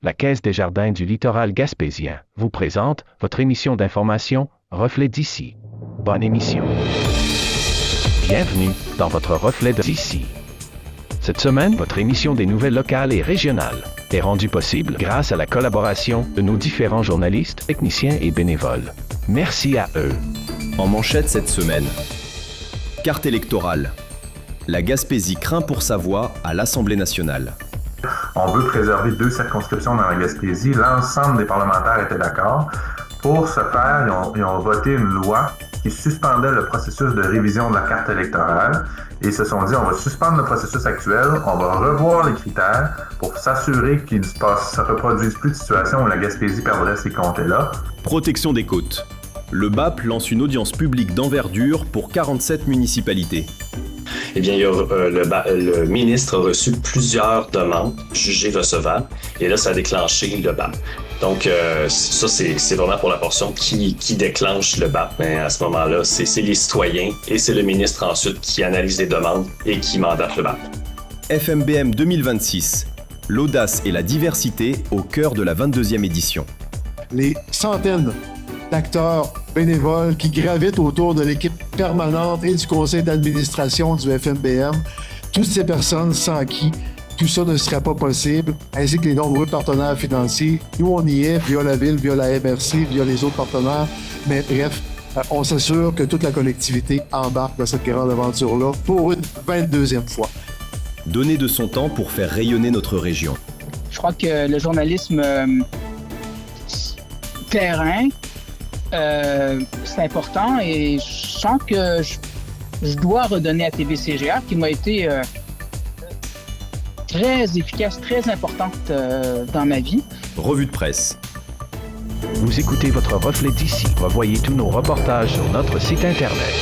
La Caisse des Jardins du littoral gaspésien vous présente votre émission d'information Reflet d'ici. Bonne émission. Bienvenue dans votre Reflet d'ici. Cette semaine, votre émission des nouvelles locales et régionales est rendue possible grâce à la collaboration de nos différents journalistes, techniciens et bénévoles. Merci à eux. En manchette cette semaine, carte électorale. La Gaspésie craint pour sa voix à l'Assemblée nationale. On veut préserver 2 circonscriptions dans la Gaspésie. L'ensemble des parlementaires étaient d'accord. Pour ce faire, ils ont voté une loi qui suspendait le processus de révision de la carte électorale. Et ils se sont dit, on va suspendre le processus actuel, on va revoir les critères pour s'assurer qu'il ne se reproduise plus de situations où la Gaspésie perdrait ces comtés-là. Protection des côtes. Le BAP lance une audience publique d'envergure pour 47 municipalités. Eh bien, le ministre a reçu plusieurs demandes jugées recevables et là, ça a déclenché le BAP. Donc, ça, c'est vraiment pour la portion qui déclenche le BAP. Mais à ce moment-là, c'est les citoyens et c'est le ministre ensuite qui analyse les demandes et qui mandate le BAP. FMBM 2026. L'audace et la diversité au cœur de la 22e édition. Les centaines d'acteurs bénévoles qui gravitent autour de l'équipe permanente et du conseil d'administration du FMBM, toutes ces personnes sans qui tout ça ne serait pas possible, ainsi que les nombreux partenaires financiers. Nous, on y est via la Ville, via la MRC, via les autres partenaires, mais bref, on s'assure que toute la collectivité embarque dans cette grande aventure-là pour une 22e fois. Donner de son temps pour faire rayonner notre région. Je crois que le journalisme terrain, c'est important et je sens que je dois redonner à TVCGA qui m'a été très efficace, très importante dans ma vie. Revue de presse. Vous écoutez votre Reflet d'ici. Revoyez tous nos reportages sur notre site Internet.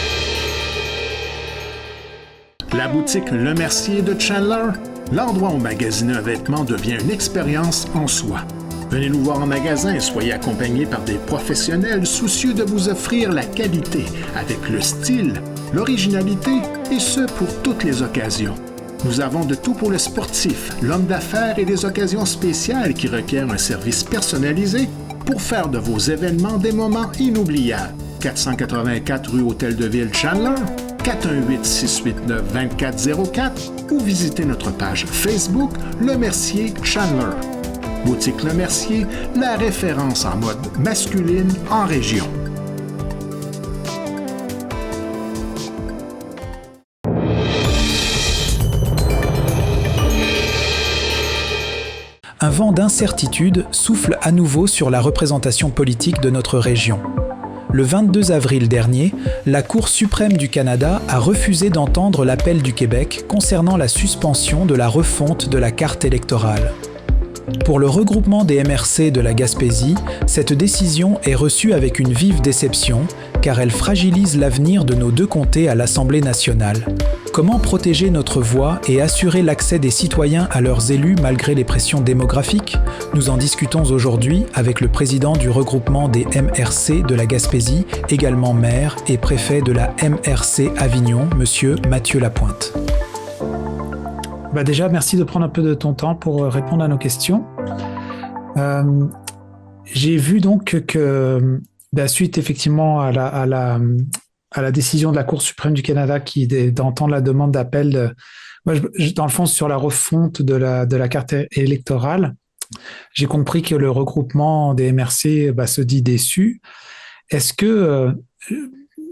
La boutique Le Mercier de Chandler, l'endroit où magasiner un vêtement devient une expérience en soi. Venez nous voir en magasin et soyez accompagnés par des professionnels soucieux de vous offrir la qualité avec le style, l'originalité et ce pour toutes les occasions. Nous avons de tout pour le sportif, l'homme d'affaires et des occasions spéciales qui requièrent un service personnalisé pour faire de vos événements des moments inoubliables. 484 rue Hôtel de Ville Chandler, 418-689-2404 ou visitez notre page Facebook Le Mercier Chandler. Boutique Le Mercier, la référence en mode masculine en région. Un vent d'incertitude souffle à nouveau sur la représentation politique de notre région. Le 22 avril dernier, la Cour suprême du Canada a refusé d'entendre l'appel du Québec concernant la suspension de la refonte de la carte électorale. Pour le regroupement des MRC de la Gaspésie, cette décision est reçue avec une vive déception, car elle fragilise l'avenir de nos 2 comtés à l'Assemblée nationale. Comment protéger notre voix et assurer l'accès des citoyens à leurs élus malgré les pressions démographiques ? Nous en discutons aujourd'hui avec le président du regroupement des MRC de la Gaspésie, également maire et préfet de la MRC Avignon, Monsieur Mathieu Lapointe. Déjà, merci de prendre un peu de ton temps pour répondre à nos questions. J'ai vu donc que, suite effectivement à la décision de la Cour suprême du Canada d'entendre la demande d'appel, dans le fond, sur la refonte de la carte électorale, j'ai compris que le regroupement des MRC se dit déçu. Est-ce que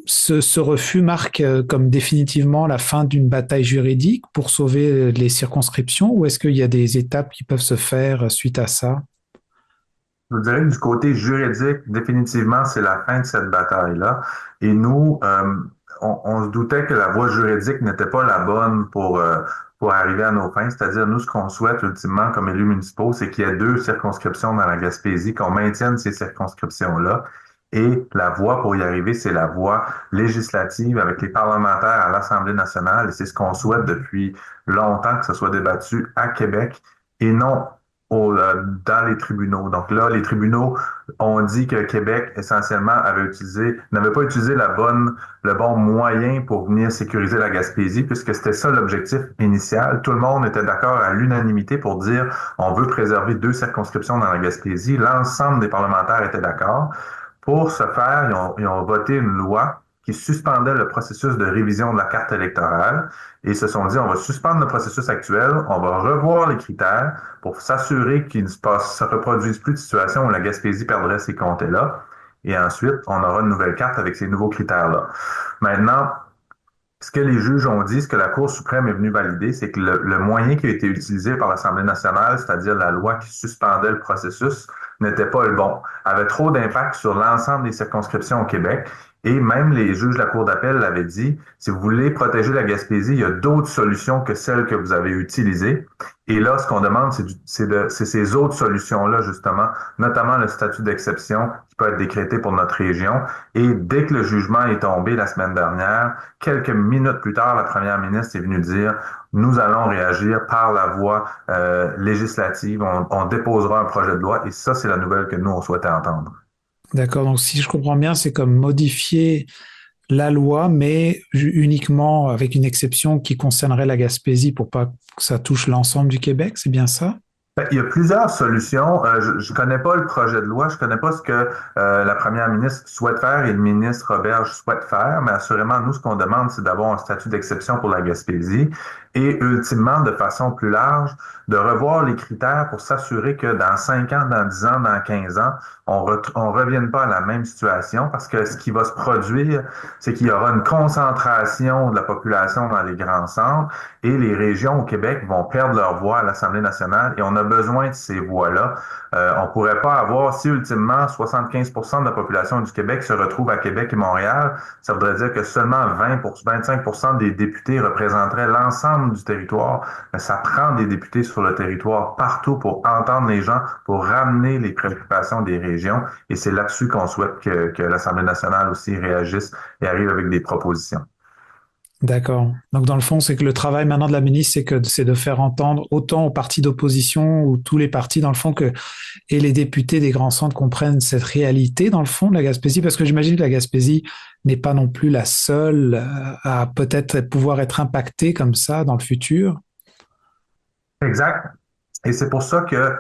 ce refus marque comme définitivement la fin d'une bataille juridique pour sauver les circonscriptions ou est-ce qu'il y a des étapes qui peuvent se faire suite à ça? Je vous dirais que du côté juridique, définitivement, c'est la fin de cette bataille-là. Et nous, on se doutait que la voie juridique n'était pas la bonne pour arriver à nos fins. C'est-à-dire, nous, ce qu'on souhaite ultimement comme élus municipaux, c'est qu'il y ait 2 circonscriptions dans la Gaspésie, qu'on maintienne ces circonscriptions-là. Et la voie pour y arriver, c'est la voie législative avec les parlementaires à l'Assemblée nationale. Et c'est ce qu'on souhaite depuis longtemps, que ce soit débattu à Québec et non dans les tribunaux. Donc là, les tribunaux ont dit que Québec, essentiellement, n'avait pas utilisé le bon moyen pour venir sécuriser la Gaspésie, puisque c'était ça l'objectif initial. Tout le monde était d'accord à l'unanimité pour dire on veut préserver 2 circonscriptions dans la Gaspésie. L'ensemble des parlementaires étaient d'accord. Pour ce faire, ils ont voté une loi qui suspendait le processus de révision de la carte électorale et se sont dit, on va suspendre le processus actuel, on va revoir les critères pour s'assurer qu'il ne se reproduise plus de situation où la Gaspésie perdrait ces comtés-là. Et ensuite, on aura une nouvelle carte avec ces nouveaux critères-là. Maintenant, ce que les juges ont dit, ce que la Cour suprême est venue valider, c'est que le moyen qui a été utilisé par l'Assemblée nationale, c'est-à-dire la loi qui suspendait le processus, n'était pas le bon, avait trop d'impact sur l'ensemble des circonscriptions au Québec. Et même les juges de la Cour d'appel l'avaient dit, si vous voulez protéger la Gaspésie, il y a d'autres solutions que celles que vous avez utilisées. Et là, ce qu'on demande, c'est ces autres solutions-là, justement, notamment le statut d'exception qui peut être décrété pour notre région. Et dès que le jugement est tombé la semaine dernière, quelques minutes plus tard, la première ministre est venue dire, nous allons réagir par la voie législative, on déposera un projet de loi. Et ça, c'est la nouvelle que nous, on souhaitait entendre. D'accord, donc si je comprends bien, c'est comme modifier la loi, mais uniquement avec une exception qui concernerait la Gaspésie pour pas que ça touche l'ensemble du Québec, c'est bien ça? Il y a plusieurs solutions. Je connais pas le projet de loi, je connais pas ce que la première ministre souhaite faire et le ministre Roberge souhaite faire, mais assurément, nous, ce qu'on demande, c'est d'avoir un statut d'exception pour la Gaspésie et ultimement, de façon plus large, de revoir les critères pour s'assurer que dans 5 ans, dans 10 ans, dans 15 ans, on revienne pas à la même situation parce que ce qui va se produire, c'est qu'il y aura une concentration de la population dans les grands centres et les régions au Québec vont perdre leur voix à l'Assemblée nationale et on a besoin de ces voix-là. On pourrait pas avoir, si ultimement 75% de la population du Québec se retrouve à Québec et Montréal, ça voudrait dire que seulement 25% des députés représenteraient l'ensemble du territoire. Mais ça prend des députés sur le territoire partout pour entendre les gens, pour ramener les préoccupations des régions. Et c'est là-dessus qu'on souhaite que l'Assemblée nationale aussi réagisse et arrive avec des propositions. D'accord. Donc, dans le fond, c'est que le travail maintenant de la ministre, c'est de faire entendre autant aux partis d'opposition ou tous les partis, dans le fond, et les députés des grands centres comprennent cette réalité, dans le fond, de la Gaspésie, parce que j'imagine que la Gaspésie n'est pas non plus la seule à peut-être pouvoir être impactée comme ça dans le futur. Exact. Et c'est pour ça que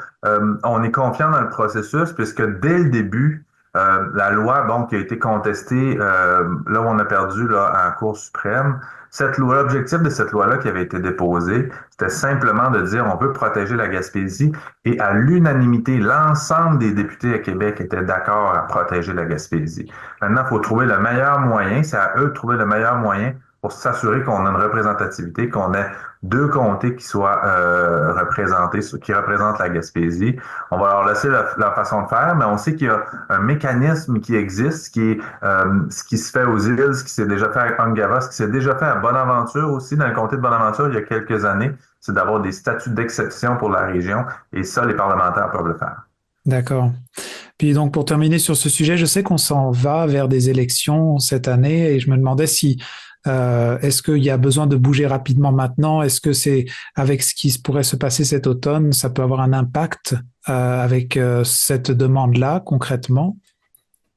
on est confiant dans le processus, puisque dès le début, la loi, qui a été contestée, là où on a perdu là, à la Cour suprême, cette loi, l'objectif de cette loi-là qui avait été déposée, c'était simplement de dire on veut protéger la Gaspésie et à l'unanimité, l'ensemble des députés à Québec étaient d'accord à protéger la Gaspésie. Maintenant, il faut trouver le meilleur moyen, c'est à eux de trouver le meilleur moyen pour s'assurer qu'on a une représentativité, qu'on ait 2 comtés qui soient représentés, qui représentent la Gaspésie. On va leur laisser leur façon de faire, mais on sait qu'il y a un mécanisme qui existe, qui est ce qui se fait aux îles, ce qui s'est déjà fait à Ongava, ce qui s'est déjà fait à Bonaventure aussi, dans le comté de Bonaventure, il y a quelques années, c'est d'avoir des statuts d'exception pour la région, et ça, les parlementaires peuvent le faire. D'accord. Puis donc, pour terminer sur ce sujet, je sais qu'on s'en va vers des élections cette année, et je me demandais si est-ce qu'il y a besoin de bouger rapidement maintenant? Est-ce que c'est avec ce qui pourrait se passer cet automne, ça peut avoir un impact avec cette demande-là concrètement?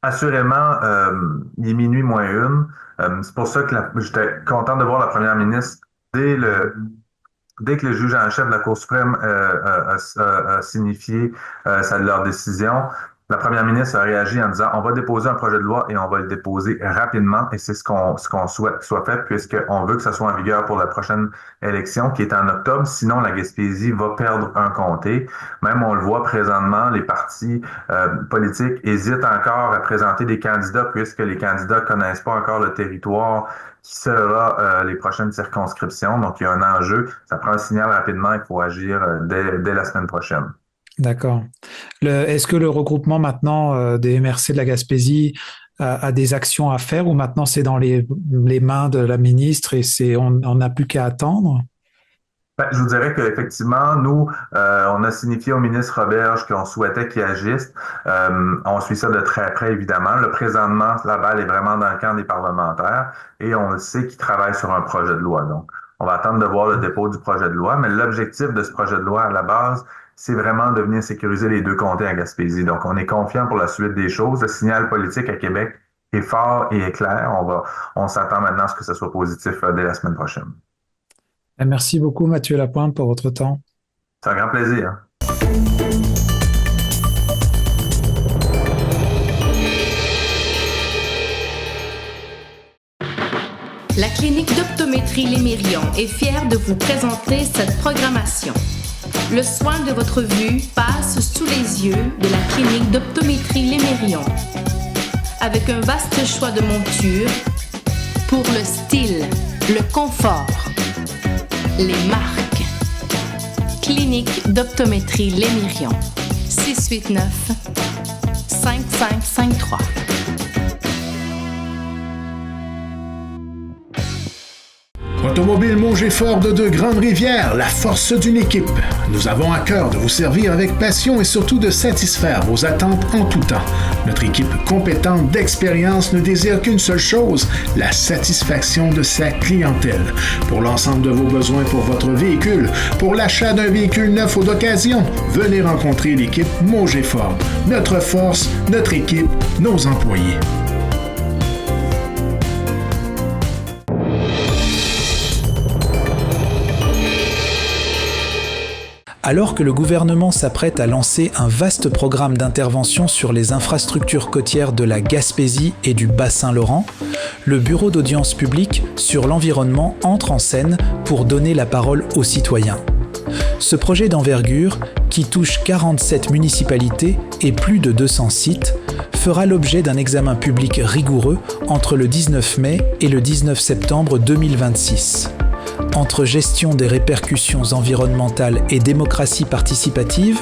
Assurément, il est minuit moins une. C'est pour ça que j'étais content de voir la première ministre dès que le juge en chef de la Cour suprême a signifié leur décision. La première ministre a réagi en disant on va déposer un projet de loi et on va le déposer rapidement et c'est ce qu'on souhaite que soit fait puisqu'on veut que ça soit en vigueur pour la prochaine élection qui est en octobre. Sinon, la Gaspésie va perdre un comté. Même on le voit présentement, les partis politiques hésitent encore à présenter des candidats puisque les candidats connaissent pas encore le territoire qui sera les prochaines circonscriptions. Donc, il y a un enjeu. Ça prend un signal rapidement. Il faut agir dès la semaine prochaine. D'accord. Est-ce que le regroupement maintenant des MRC de la Gaspésie a des actions à faire ou maintenant c'est dans les mains de la ministre et on n'a plus qu'à attendre? Je vous dirais qu'effectivement, nous, on a signifié au ministre Roberge qu'on souhaitait qu'il agisse. On suit ça de très près, évidemment. Le présentement, la balle est vraiment dans le camp des parlementaires et on le sait qu'ils travaillent sur un projet de loi. Donc, on va attendre de voir le dépôt du projet de loi, mais l'objectif de ce projet de loi, à la base, c'est vraiment de venir sécuriser les deux comtés à Gaspésie. Donc, on est confiant pour la suite des choses. Le signal politique à Québec est fort et est clair. On s'attend maintenant à ce que ça soit positif dès la semaine prochaine. Merci beaucoup, Mathieu Lapointe, pour votre temps. C'est un grand plaisir. La clinique d'optométrie Lémirion est fière de vous présenter cette programmation. Le soin de votre vue passe sous les yeux de la clinique d'optométrie Lémirion. Avec un vaste choix de montures pour le style, le confort, les marques. Clinique d'optométrie Lémirion. 689-5553. Automobile Mauger Ford de Grande-Rivière, la force d'une équipe. Nous avons à cœur de vous servir avec passion et surtout de satisfaire vos attentes en tout temps. Notre équipe compétente d'expérience ne désire qu'une seule chose, la satisfaction de sa clientèle. Pour l'ensemble de vos besoins pour votre véhicule, pour l'achat d'un véhicule neuf ou d'occasion, venez rencontrer l'équipe Mauger Ford. Notre force, notre équipe, nos employés. Alors que le gouvernement s'apprête à lancer un vaste programme d'intervention sur les infrastructures côtières de la Gaspésie et du Bas-Saint-Laurent, le Bureau d'audience publique sur l'environnement entre en scène pour donner la parole aux citoyens. Ce projet d'envergure, qui touche 47 municipalités et plus de 200 sites, fera l'objet d'un examen public rigoureux entre le 19 mai et le 19 septembre 2026. Entre gestion des répercussions environnementales et démocratie participative,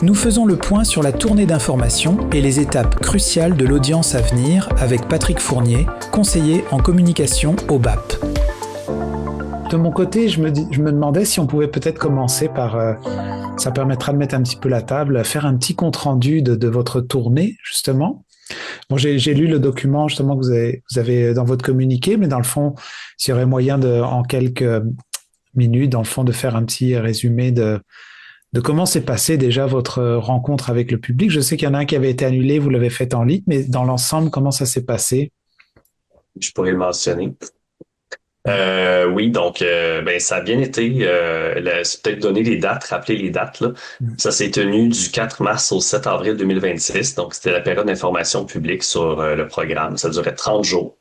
nous faisons le point sur la tournée d'information et les étapes cruciales de l'audience à venir avec Patrick Fournier, conseiller en communication au BAP. De mon côté, je me demandais si on pouvait peut-être commencer par, ça permettra de mettre un petit peu la table, faire un petit compte-rendu de votre tournée, justement. Bon, j'ai lu le document justement que vous avez dans votre communiqué, mais dans le fond, s'il y aurait moyen en quelques minutes, dans le fond, de faire un petit résumé de comment s'est passée déjà votre rencontre avec le public. Je sais qu'il y en a un qui avait été annulé, vous l'avez fait en ligne, mais dans l'ensemble, comment ça s'est passé? Je pourrais le mentionner. Oui, donc ça a bien été. C'est peut-être donner les dates, rappeler les dates. Là. Ça s'est tenu du 4 mars au 7 avril 2026. Donc, c'était la période d'information publique sur le programme. Ça durait 30 jours.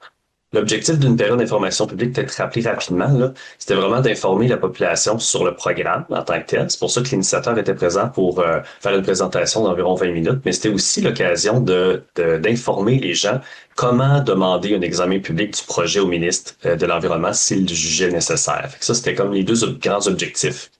L'objectif d'une période d'information publique, peut-être rappelé rapidement, là, c'était vraiment d'informer la population sur le programme en tant que tel. C'est pour ça que l'initiateur était présent pour faire une présentation d'environ 20 minutes, mais c'était aussi l'occasion d'informer les gens comment demander un examen public du projet au ministre de l'Environnement s'il le jugeait nécessaire. Fait que ça, c'était comme les deux grands objectifs.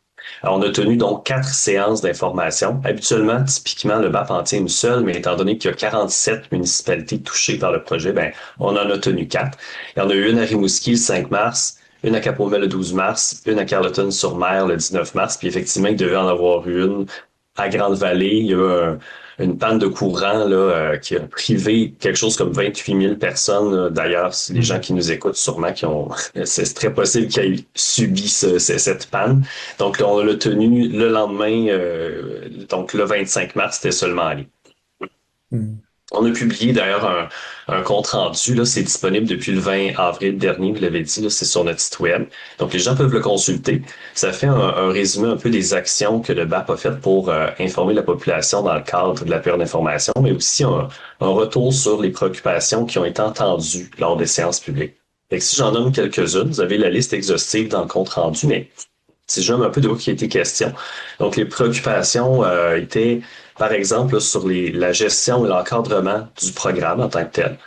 Alors, on a tenu donc 4 séances d'information. Habituellement, typiquement, le BAP en tient une seule, mais étant donné qu'il y a 47 municipalités touchées par le projet, on en a tenu 4. Il y en a eu une à Rimouski le 5 mars, une à Cap-Aumel le 12 mars, une à Carleton-sur-Mer le 19 mars, puis effectivement, il devait en avoir une à Grande-Vallée. Il y a eu une panne de courant là, qui a privé quelque chose comme 28 000 personnes. D'ailleurs, les gens qui nous écoutent sûrement c'est très possible qu'ils aient subi cette panne. Donc là, on l'a tenu le lendemain, donc le 25 mars, c'était seulement en ligne. On a publié d'ailleurs un compte rendu, là, c'est disponible depuis le 20 avril dernier, vous l'avez dit, là, c'est sur notre site web. Donc les gens peuvent le consulter. Ça fait un résumé un peu des actions que le BAP a faites pour informer la population dans le cadre de la période d'information, mais aussi un retour sur les préoccupations qui ont été entendues lors des séances publiques. Fait que si j'en nomme quelques-unes, vous avez la liste exhaustive dans le compte rendu, mais si je nomme un peu de quoi qui a été question. Donc les préoccupations étaient par exemple, là, sur la gestion et l'encadrement du programme en tant que tel.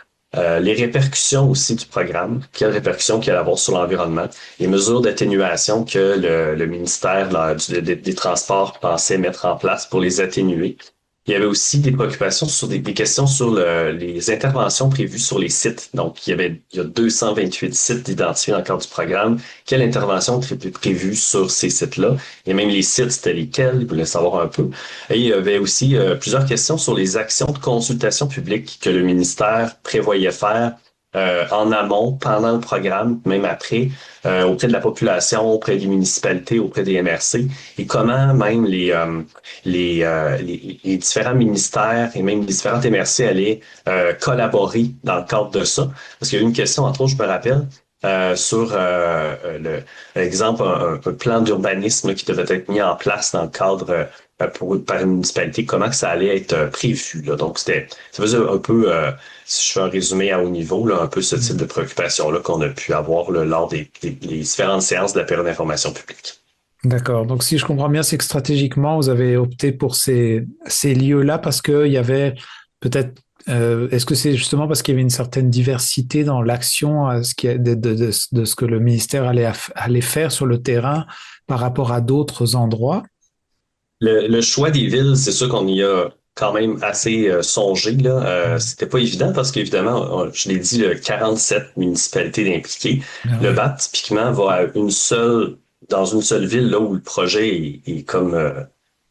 Les répercussions aussi du programme, quelles répercussions qu'il y a à avoir sur l'environnement, les mesures d'atténuation que le ministère des Transports pensait mettre en place pour les atténuer. Il y avait aussi des préoccupations sur des questions sur les interventions prévues sur les sites. Donc, il y a 228 sites identifiés dans le cadre du programme. Quelle intervention est prévue sur ces sites-là? Et même les sites, c'était lesquels? Ils voulaient savoir un peu. Et il y avait aussi plusieurs questions sur les actions de consultation publique que le ministère prévoyait faire en amont, pendant le programme, même après, auprès de la population, auprès des municipalités, auprès des MRC, et comment même les différents ministères et même les différentes MRC allaient collaborer dans le cadre de ça. Parce qu'il y a eu une question, entre autres, je me rappelle, sur l'exemple, un plan d'urbanisme qui devait être mis en place dans le cadre par une municipalité, comment que ça allait être prévu. Là. Donc, ça faisait un peu, si je fais un résumé à haut niveau, là, un peu ce type de préoccupation-là qu'on a pu avoir là, lors des différentes séances de la période d'information publique. D'accord. Donc, si je comprends bien, c'est que stratégiquement, vous avez opté pour ces lieux-là parce qu'il y avait peut-être. Est-ce que c'est justement parce qu'il y avait une certaine diversité dans l'action de ce que le ministère allait faire sur le terrain par rapport à d'autres endroits? Le choix des villes, c'est sûr qu'on y a quand même assez songé. Là. C'était pas évident parce qu'évidemment, je l'ai dit, il y a 47 municipalités impliquées. Le BAP, typiquement, va dans une seule ville là où le projet est comme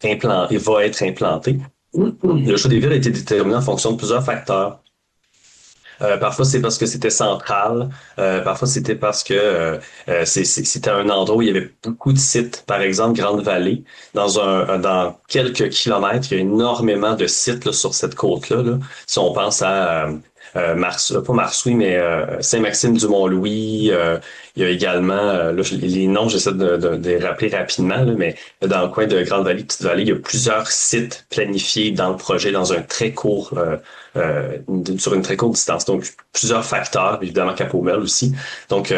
il va être implanté. Le choix des villes a été déterminé en fonction de plusieurs facteurs. Parfois, c'est parce que c'était central. Parfois, c'était parce que c'était un endroit où il y avait beaucoup de sites. Par exemple, Grande-Vallée, dans quelques kilomètres, il y a énormément de sites là, sur cette côte-là. Là. Si on pense à pas Marsouis, mais Saint-Maxime-du-Mont-Louis. Il y a également, là, les noms, j'essaie de les rappeler rapidement, là, mais dans le coin de Grande-Vallée, Petite-Vallée, il y a plusieurs sites planifiés dans le projet dans un très court, sur une très courte distance. Donc, plusieurs facteurs, évidemment Cap-Aumel aussi. Donc,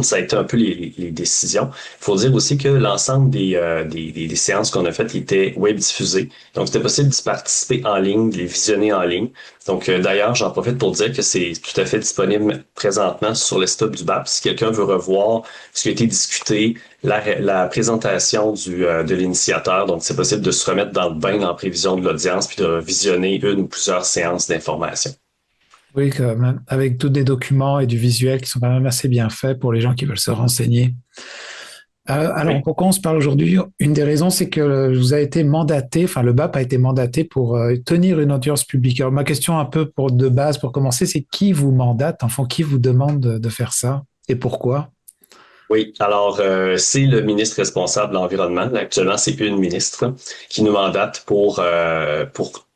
ça a été un peu les décisions. Il faut dire aussi que l'ensemble des séances qu'on a faites étaient web diffusées. Donc, c'était possible d'y participer en ligne, de les visionner en ligne. Donc, d'ailleurs, j'en profite pour dire que c'est tout à fait disponible présentement sur le site du BAP. Si quelqu'un veut revoir ce qui a été discuté, la présentation de l'initiateur, donc c'est possible de se remettre dans le bain en prévision de l'audience puis de visionner une ou plusieurs séances d'information. Oui, quand même, avec tous des documents et du visuel qui sont quand même assez bien faits pour les gens qui veulent se renseigner. Alors, oui. Pourquoi on se parle aujourd'hui? Une des raisons, c'est que vous avez été mandaté, enfin le BAP a été mandaté pour tenir une audience publique. Alors, ma question un peu de base pour commencer, c'est qui vous mandate, enfin qui vous demande de faire ça et pourquoi? Oui, alors c'est le ministre responsable de l'environnement. Actuellement, c'est une ministre qui nous mandate pour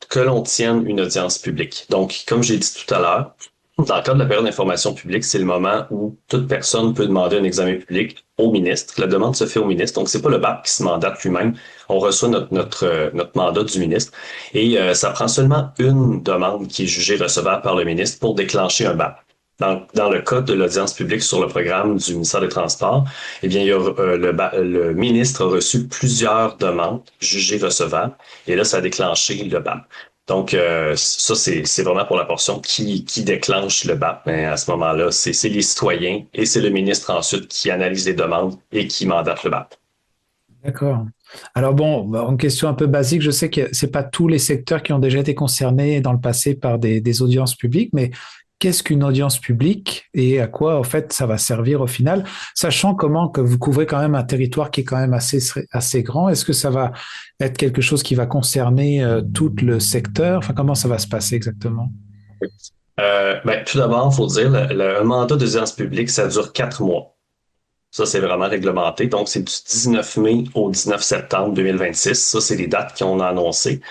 que l'on tienne une audience publique. Donc, comme j'ai dit tout à l'heure, dans le cadre de la période d'information publique, c'est le moment où toute personne peut demander un examen public au ministre. La demande se fait au ministre, donc c'est pas le BAP qui se mandate lui-même. On reçoit notre mandat du ministre et ça prend seulement une demande qui est jugée recevable par le ministre pour déclencher un BAP. Dans le cas de l'audience publique sur le programme du ministère des Transports, eh bien, le ministre a reçu plusieurs demandes jugées recevables et là, ça a déclenché le BAP. Donc, ça, c'est vraiment pour la portion qui déclenche le BAP. Mais à ce moment-là, c'est les citoyens et c'est le ministre ensuite qui analyse les demandes et qui mandate le BAP. D'accord. Alors bon, une question un peu basique, je sais que c'est pas tous les secteurs qui ont déjà été concernés dans le passé par des audiences publiques, mais qu'est-ce qu'une audience publique et à quoi, en fait, ça va servir au final, sachant comment que vous couvrez quand même un territoire qui est quand même assez grand. Est-ce que ça va être quelque chose qui va concerner tout le secteur? Enfin, comment ça va se passer exactement? Tout d'abord, il faut dire, un mandat d'audience publique, ça dure 4 mois. Ça, c'est vraiment réglementé. Donc, c'est du 19 mai au 19 septembre 2026. Ça, c'est les dates qu'on a annoncées.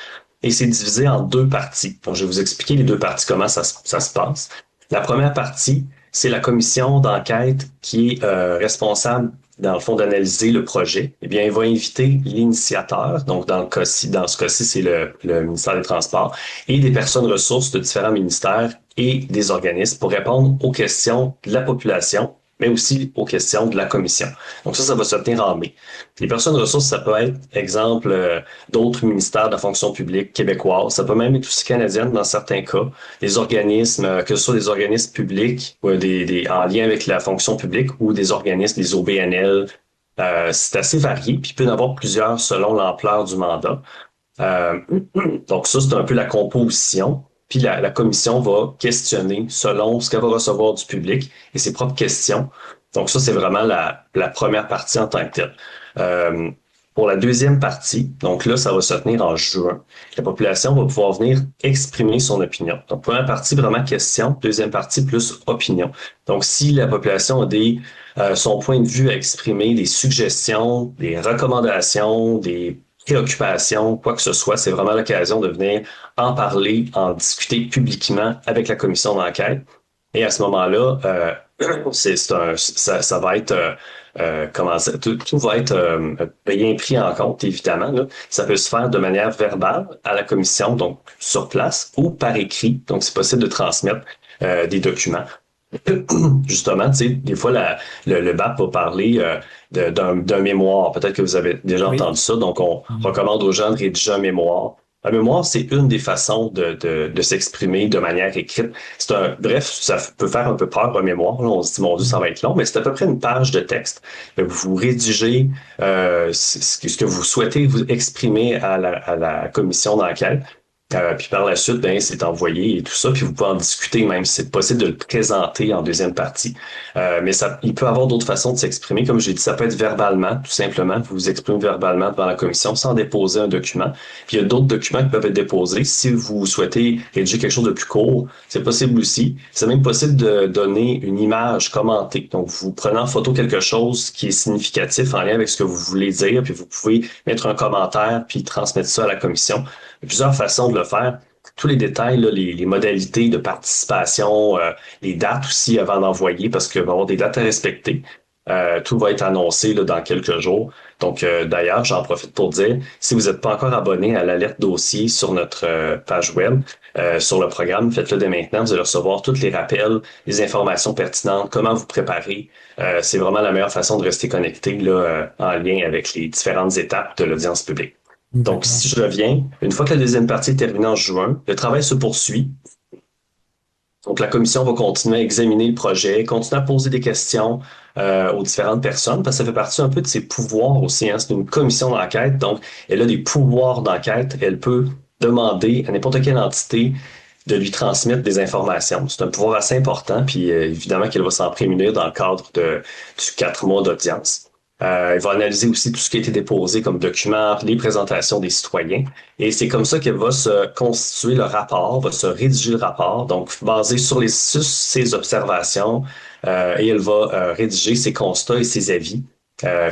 Et c'est divisé en 2 parties. Donc, je vais vous expliquer les 2 parties, comment ça se passe. La première partie, c'est la commission d'enquête qui est responsable, dans le fond, d'analyser le projet. Eh bien, il va inviter l'initiateur, donc dans ce cas-ci, c'est le ministère des Transports, et des personnes ressources de différents ministères et des organismes pour répondre aux questions de la population, mais aussi aux questions de la commission. Donc ça va se tenir en mai. Les personnes ressources, ça peut être, exemple, d'autres ministères de la fonction publique québécoise, ça peut même être aussi canadienne dans certains cas, des organismes, que ce soit des organismes publics ou en lien avec la fonction publique ou des organismes, des OBNL, c'est assez varié, puis il peut y en avoir plusieurs selon l'ampleur du mandat. Donc ça, c'est un peu la composition. Puis la commission va questionner selon ce qu'elle va recevoir du public et ses propres questions. Donc ça, c'est vraiment la première partie en tant que telle. Pour la deuxième partie, donc là, ça va se tenir en juin. La population va pouvoir venir exprimer son opinion. Donc, première partie, vraiment question. Deuxième partie, plus opinion. Donc, si la population a son point de vue à exprimer, des suggestions, des recommandations, des préoccupations, quoi que ce soit, c'est vraiment l'occasion de venir en parler, en discuter publiquement avec la commission d'enquête. Et à ce moment-là, ça va être tout va être bien pris en compte, évidemment. Là. Ça peut se faire de manière verbale à la commission, donc sur place, ou par écrit. Donc, c'est possible de transmettre des documents. Justement, tu sais, des fois, le BAP va parler d'un mémoire. Peut-être que vous avez déjà entendu ça. Donc, on recommande aux gens de rédiger un mémoire. Un mémoire, c'est une des façons de s'exprimer de manière écrite. Bref, ça peut faire un peu peur, un mémoire. Là, on se dit, mon Dieu, ça va être long, mais c'est à peu près une page de texte. Vous rédigez ce que vous souhaitez vous exprimer à la commission d'enquête. Puis par la suite, c'est envoyé et tout ça, puis vous pouvez en discuter même si c'est possible de le présenter en deuxième partie. Mais il peut y avoir d'autres façons de s'exprimer. Comme j'ai dit, ça peut être verbalement, tout simplement. Vous vous exprimez verbalement devant la commission sans déposer un document. Puis il y a d'autres documents qui peuvent être déposés. Si vous souhaitez rédiger quelque chose de plus court, c'est possible aussi. C'est même possible de donner une image commentée. Donc, vous prenez en photo quelque chose qui est significatif en lien avec ce que vous voulez dire, puis vous pouvez mettre un commentaire puis transmettre ça à la commission. Il y a plusieurs façons de le faire. Tous les détails, là, les modalités de participation, les dates aussi avant d'envoyer, parce qu'il va y avoir des dates à respecter. Tout va être annoncé là, dans quelques jours. Donc, d'ailleurs, j'en profite pour dire, si vous n'êtes pas encore abonné à l'alerte dossier sur notre page web, sur le programme, faites-le dès maintenant. Vous allez recevoir tous les rappels, les informations pertinentes, comment vous préparer. C'est vraiment la meilleure façon de rester connecté là, en lien avec les différentes étapes de l'audience publique. Donc, si je reviens, une fois que la deuxième partie est terminée en juin, le travail se poursuit. Donc, la commission va continuer à examiner le projet, continuer à poser des questions aux différentes personnes, parce que ça fait partie un peu de ses pouvoirs aussi. Hein. C'est une commission d'enquête, donc elle a des pouvoirs d'enquête. Elle peut demander à n'importe quelle entité de lui transmettre des informations. C'est un pouvoir assez important, puis évidemment qu'elle va s'en prémunir dans le cadre du 4 mois d'audience. Elle va analyser aussi tout ce qui a été déposé comme document, les présentations des citoyens. Et c'est comme ça qu'elle va se constituer le rapport, va se rédiger le rapport, donc basé sur ses observations, et elle va rédiger ses constats et ses avis,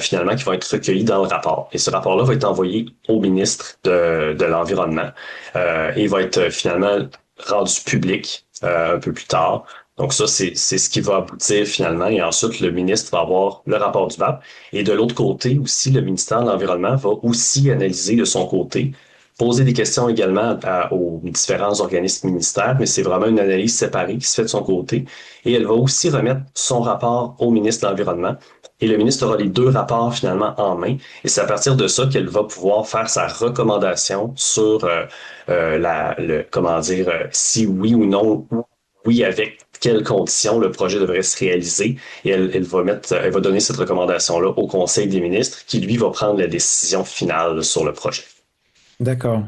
finalement, qui vont être recueillis dans le rapport. Et ce rapport-là va être envoyé au ministre de l'Environnement et va être finalement rendu public un peu plus tard. Donc ça, c'est ce qui va aboutir finalement. Et ensuite, le ministre va avoir le rapport du BAP. Et de l'autre côté aussi, le ministère de l'Environnement va aussi analyser de son côté, poser des questions également aux différents organismes ministères, mais c'est vraiment une analyse séparée qui se fait de son côté. Et elle va aussi remettre son rapport au ministre de l'Environnement. Et le ministre aura les deux rapports finalement en main. Et c'est à partir de ça qu'elle va pouvoir faire sa recommandation sur si oui ou non, oui avec quelles conditions le projet devrait se réaliser. Et elle va donner cette recommandation-là au Conseil des ministres qui, lui, va prendre la décision finale sur le projet. D'accord.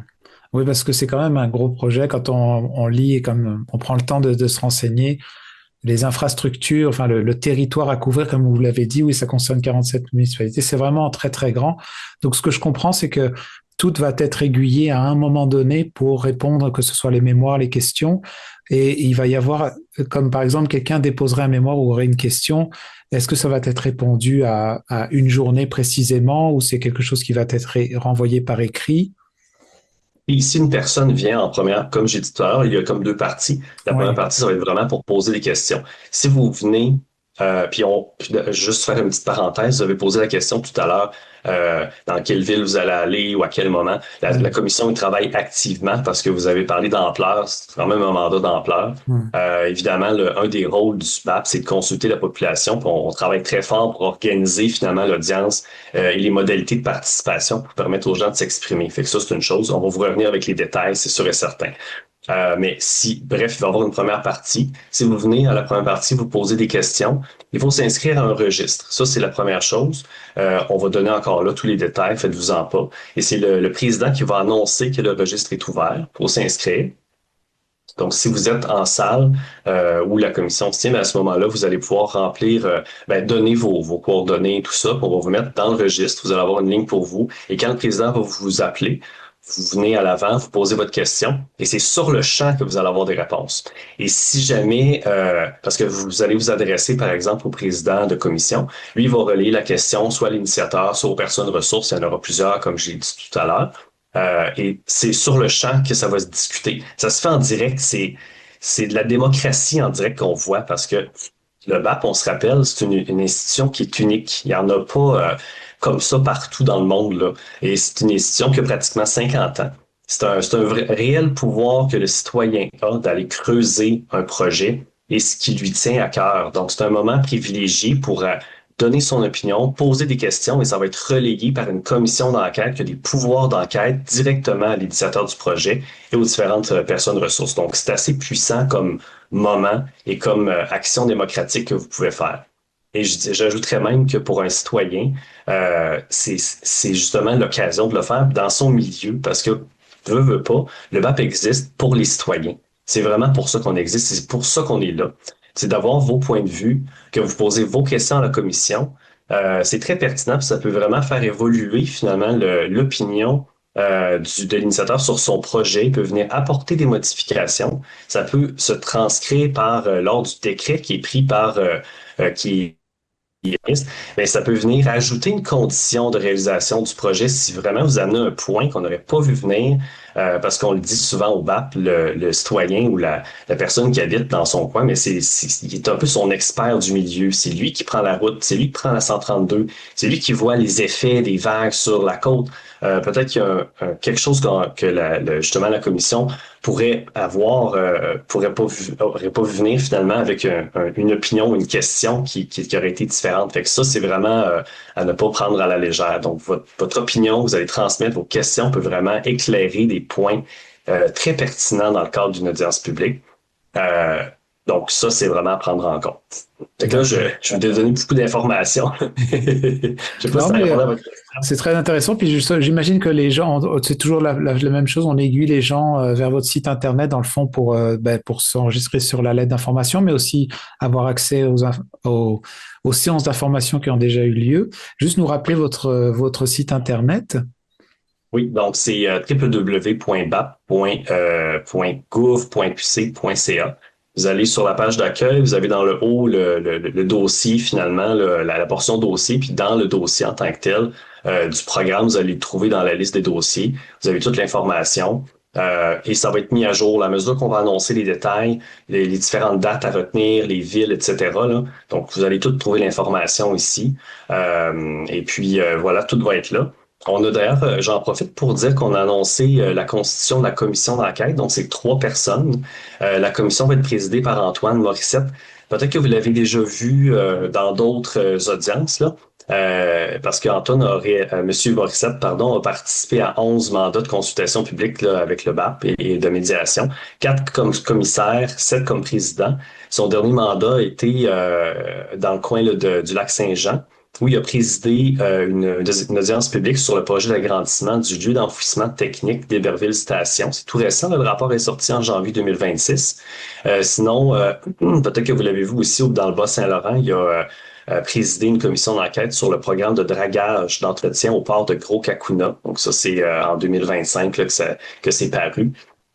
Oui, parce que c'est quand même un gros projet. Quand on lit et comme on prend le temps de se renseigner, les infrastructures, enfin le territoire à couvrir, comme vous l'avez dit, oui, ça concerne 47 municipalités. C'est vraiment très, très grand. Donc, ce que je comprends, c'est que tout va être aiguillé à un moment donné pour répondre, que ce soit les mémoires, les questions. Et il va y avoir, comme par exemple, quelqu'un déposerait un mémoire ou aurait une question. Est-ce que ça va être répondu à une journée précisément ou c'est quelque chose qui va être renvoyé par écrit? Et si une personne vient en première, comme j'ai dit tout à l'heure, il y a comme deux parties. La première partie, ça va être vraiment pour poser des questions. Si vous venez, juste faire une petite parenthèse, vous avez posé la question tout à l'heure, dans quelle ville vous allez aller ou à quel moment. La commission y travaille activement parce que vous avez parlé d'ampleur, c'est quand même un mandat d'ampleur. Évidemment, un des rôles du BAP, c'est de consulter la population. Puis on travaille très fort pour organiser finalement l'audience et les modalités de participation pour permettre aux gens de s'exprimer. Fait que ça, c'est une chose. On va vous revenir avec les détails, c'est sûr et certain. Mais bref, il va y avoir une première partie. Si vous venez à la première partie, vous posez des questions, il faut s'inscrire à un registre. Ça, c'est la première chose. On va donner encore là tous les détails, faites-vous-en pas. Et c'est le président qui va annoncer que le registre est ouvert pour s'inscrire. Donc, si vous êtes en salle où la commission se tient, à ce moment-là, vous allez pouvoir remplir, donner vos coordonnées et tout ça, puis on va vous mettre dans le registre. Vous allez avoir une ligne pour vous. Et quand le président va vous appeler, vous venez à l'avant, vous posez votre question, et c'est sur le champ que vous allez avoir des réponses. Et si jamais, parce que vous allez vous adresser, par exemple, au président de commission, lui va relayer la question, soit à l'initiateur, soit aux personnes ressources, il y en aura plusieurs, comme j'ai dit tout à l'heure. Et c'est sur le champ que ça va se discuter. Ça se fait en direct, c'est de la démocratie en direct qu'on voit, parce que le BAP, on se rappelle, c'est une institution qui est unique. Il n'y en a pas comme ça partout dans le monde, là. Et c'est une institution qui a pratiquement 50 ans. C'est un réel pouvoir que le citoyen a d'aller creuser un projet et ce qui lui tient à cœur. Donc, c'est un moment privilégié pour donner son opinion, poser des questions, et ça va être relayé par une commission d'enquête qui a des pouvoirs d'enquête directement à l'initiateur du projet et aux différentes personnes ressources. Donc, c'est assez puissant comme moment et comme action démocratique que vous pouvez faire. Et j'ajouterais même que pour un citoyen, c'est justement l'occasion de le faire dans son milieu, parce que, veut pas, le BAP existe pour les citoyens. C'est vraiment pour ça qu'on existe, c'est pour ça qu'on est là. C'est d'avoir vos points de vue, que vous posez vos questions à la commission. C'est très pertinent, puis ça peut vraiment faire évoluer finalement l'opinion de l'initiateur sur son projet. Il peut venir apporter des modifications. Ça peut se transcrire lors du décret qui est pris par mais ça peut venir ajouter une condition de réalisation du projet si vraiment vous amenez un point qu'on n'aurait pas vu venir, parce qu'on le dit souvent au BAP, le citoyen ou la personne qui habite dans son coin, mais il est un peu son expert du milieu. C'est lui qui prend la route, c'est lui qui prend la 132, c'est lui qui voit les effets des vagues sur la côte. Peut-être qu'il y a quelque chose que justement la commission pourrait avoir, aurait pas vu venir finalement avec une opinion ou une question qui aurait été différente. Fait que ça, c'est vraiment à ne pas prendre à la légère. Donc, votre opinion, vous allez transmettre vos questions, peut vraiment éclairer des points très pertinents dans le cadre d'une audience publique. Donc, ça, c'est vraiment à prendre en compte. Fait que là, je vais vous donner beaucoup d'informations. Je sais pas si ça répond à votre question. C'est très intéressant. Puis j'imagine que les gens, c'est toujours la même chose. On aiguille les gens vers votre site Internet, dans le fond, pour s'enregistrer sur la lettre d'information, mais aussi avoir accès aux séances d'information qui ont déjà eu lieu. Juste nous rappeler votre site Internet. Oui, donc c'est www.bap.gouv.qc.ca. Vous allez sur la page d'accueil, vous avez dans le haut le dossier finalement, la portion dossier, puis dans le dossier en tant que tel du programme, vous allez le trouver dans la liste des dossiers. Vous avez toute l'information et ça va être mis à jour à mesure qu'on va annoncer les détails, les différentes dates à retenir, les villes, etc. Là. Donc, vous allez tout trouver l'information ici. Et puis, voilà, tout va être là. On a d'ailleurs, j'en profite pour dire qu'on a annoncé la constitution de la commission d'enquête. Donc, c'est 3 personnes. La commission va être présidée par Antoine Morissette. Peut-être que vous l'avez déjà vu dans d'autres audiences, là. Parce Monsieur Morissette, a participé à 11 mandats de consultation publique là, avec le BAP et de médiation. 4 comme commissaire, 7 comme président. Son dernier mandat a été dans le coin là, du lac Saint-Jean, où il a présidé une audience publique sur le projet d'agrandissement du lieu d'enfouissement technique d'Héberville Station. C'est tout récent, là, le rapport est sorti en janvier 2026. Sinon, peut-être que vous l'avez vu aussi dans le Bas-Saint-Laurent, il a présidé une commission d'enquête sur le programme de dragage d'entretien au port de Gros-Cacuna. Donc ça, c'est en 2025 là, que c'est paru.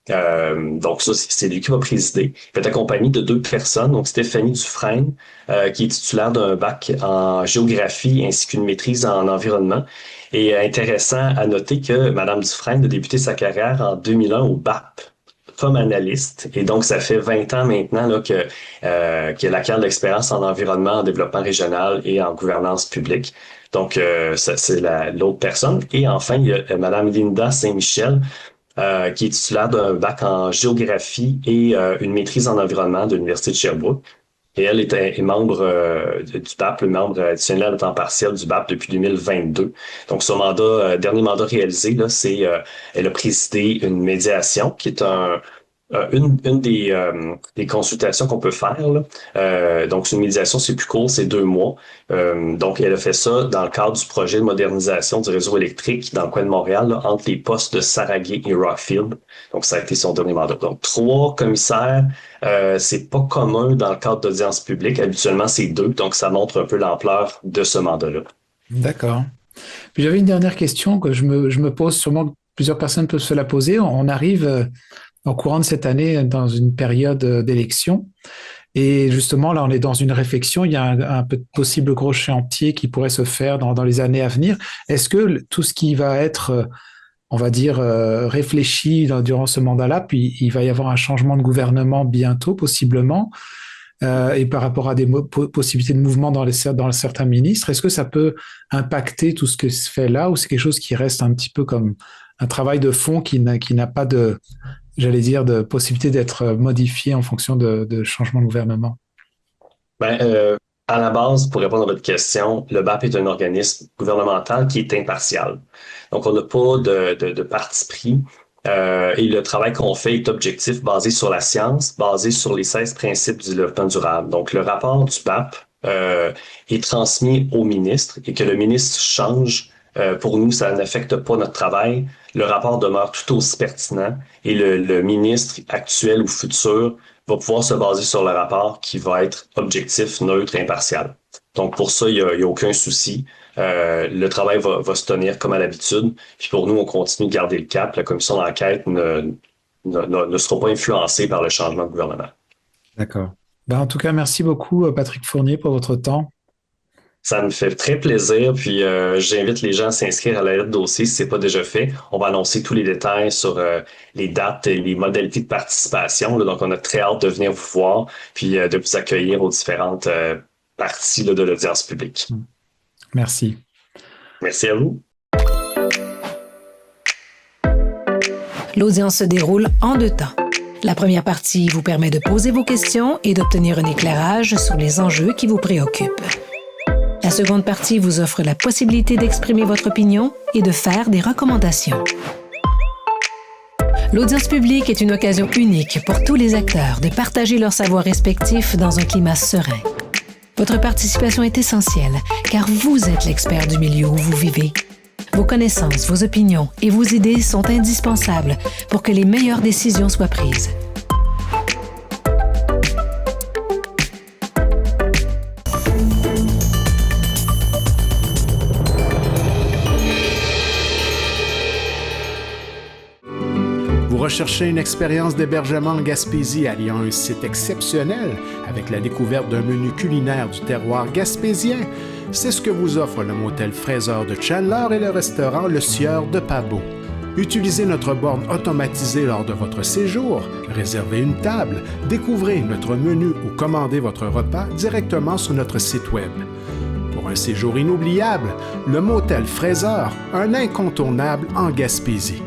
Donc ça, c'est lui qui va présider. Il va être accompagné de 2 personnes, donc Stéphanie Dufresne, qui est titulaire d'un bac en géographie ainsi qu'une maîtrise en environnement. Et intéressant à noter que Mme Dufresne a débuté sa carrière en 2001 au BAP comme analyste. Et donc, ça fait 20 ans maintenant là, qu'elle acquiert de l'expérience en environnement, en développement régional et en gouvernance publique. Donc, ça, c'est l'autre personne. Et enfin, il y a Mme Linda Saint-Michel, qui est titulaire d'un bac en géographie et une maîtrise en environnement de l'Université de Sherbrooke. Et elle est membre du BAP, le membre additionnel à temps partiel du BAP depuis 2022. Donc, son dernier mandat réalisé, là, c'est elle a présidé une médiation qui est Une des consultations qu'on peut faire, là, donc une médiation, c'est plus court, c'est 2 mois. Donc, elle a fait ça dans le cadre du projet de modernisation du réseau électrique dans le coin de Montréal, là, entre les postes de Saragay et Rockfield. Donc, ça a été son dernier mandat. Donc, 3 commissaires, c'est pas commun dans le cadre d'audience publique. Habituellement, c'est 2. Donc, ça montre un peu l'ampleur de ce mandat-là. D'accord. Puis j'avais une dernière question que je me pose, sûrement que plusieurs personnes peuvent se la poser. On arrive au courant de cette année dans une période d'élection. Et justement, là, on est dans une réflexion. Il y a un possible gros chantier qui pourrait se faire dans les années à venir. Est-ce que tout ce qui va être, on va dire, réfléchi durant ce mandat-là, puis il va y avoir un changement de gouvernement bientôt, possiblement, et par rapport à des possibilités de mouvement dans certains ministres, est-ce que ça peut impacter tout ce que se fait là, ou c'est quelque chose qui reste un petit peu comme un travail de fond qui n'a pas de, j'allais dire, de possibilité d'être modifié en fonction de changement de gouvernement? À la base, pour répondre à votre question, le BAP est un organisme gouvernemental qui est impartial. Donc, on n'a pas de parti pris. Et le travail qu'on fait est objectif, basé sur la science, basé sur les 16 principes du développement durable. Donc, le rapport du BAP est transmis au ministre et que le ministre change. Pour nous, ça n'affecte pas notre travail. Le rapport demeure tout aussi pertinent et le ministre actuel ou futur va pouvoir se baser sur le rapport qui va être objectif, neutre, impartial. Donc, pour ça, il y a aucun souci. Le travail va se tenir comme à l'habitude. Puis pour nous, on continue de garder le cap. La commission d'enquête ne sera pas influencée par le changement de gouvernement. D'accord. En tout cas, merci beaucoup, Patrick Fournier, pour votre temps. Ça me fait très plaisir. Puis j'invite les gens à s'inscrire à la lettre de dossier si ce n'est pas déjà fait. On va annoncer tous les détails sur les dates et les modalités de participation. Là. Donc, on a très hâte de venir vous voir puis de vous accueillir aux différentes parties là, de l'audience publique. Merci. Merci à vous. L'audience se déroule en 2 temps. La première partie vous permet de poser vos questions et d'obtenir un éclairage sur les enjeux qui vous préoccupent. La seconde partie vous offre la possibilité d'exprimer votre opinion et de faire des recommandations. L'audience publique est une occasion unique pour tous les acteurs de partager leurs savoirs respectifs dans un climat serein. Votre participation est essentielle car vous êtes l'expert du milieu où vous vivez. Vos connaissances, vos opinions et vos idées sont indispensables pour que les meilleures décisions soient prises. Vous recherchez une expérience d'hébergement en Gaspésie alliant un site exceptionnel avec la découverte d'un menu culinaire du terroir gaspésien? C'est ce que vous offre le motel Fraser de Chandler et le restaurant Le Sieur de Pabot. Utilisez notre borne automatisée lors de votre séjour, réservez une table, découvrez notre menu ou commandez votre repas directement sur notre site web. Pour un séjour inoubliable, le motel Fraser, un incontournable en Gaspésie.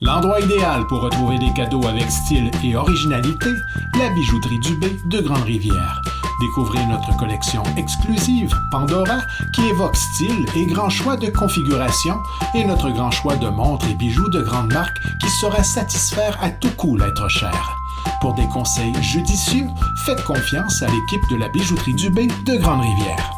L'endroit idéal pour retrouver des cadeaux avec style et originalité, la bijouterie Dubé de Grande-Rivière. Découvrez notre collection exclusive Pandora qui évoque style et grand choix de configuration et notre grand choix de montres et bijoux de grande marque qui saura satisfaire à tout coup l'être cher. Pour des conseils judicieux, faites confiance à l'équipe de la bijouterie Dubé de Grande-Rivière.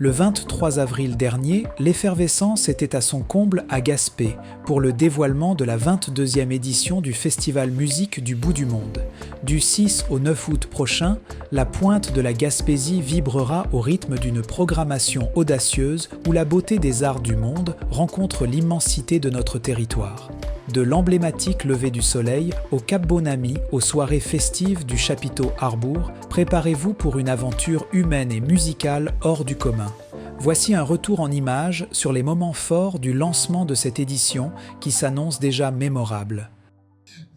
Le 23 avril dernier, l'effervescence était à son comble à Gaspé pour le dévoilement de la 22e édition du Festival Musique du Bout du Monde. Du 6 au 9 août prochain, la pointe de la Gaspésie vibrera au rythme d'une programmation audacieuse où la beauté des arts du monde rencontre l'immensité de notre territoire. De l'emblématique lever du soleil au Cap Bonami, aux soirées festives du chapiteau Harbour, préparez-vous pour une aventure humaine et musicale hors du commun. Voici un retour en images sur les moments forts du lancement de cette édition qui s'annonce déjà mémorable.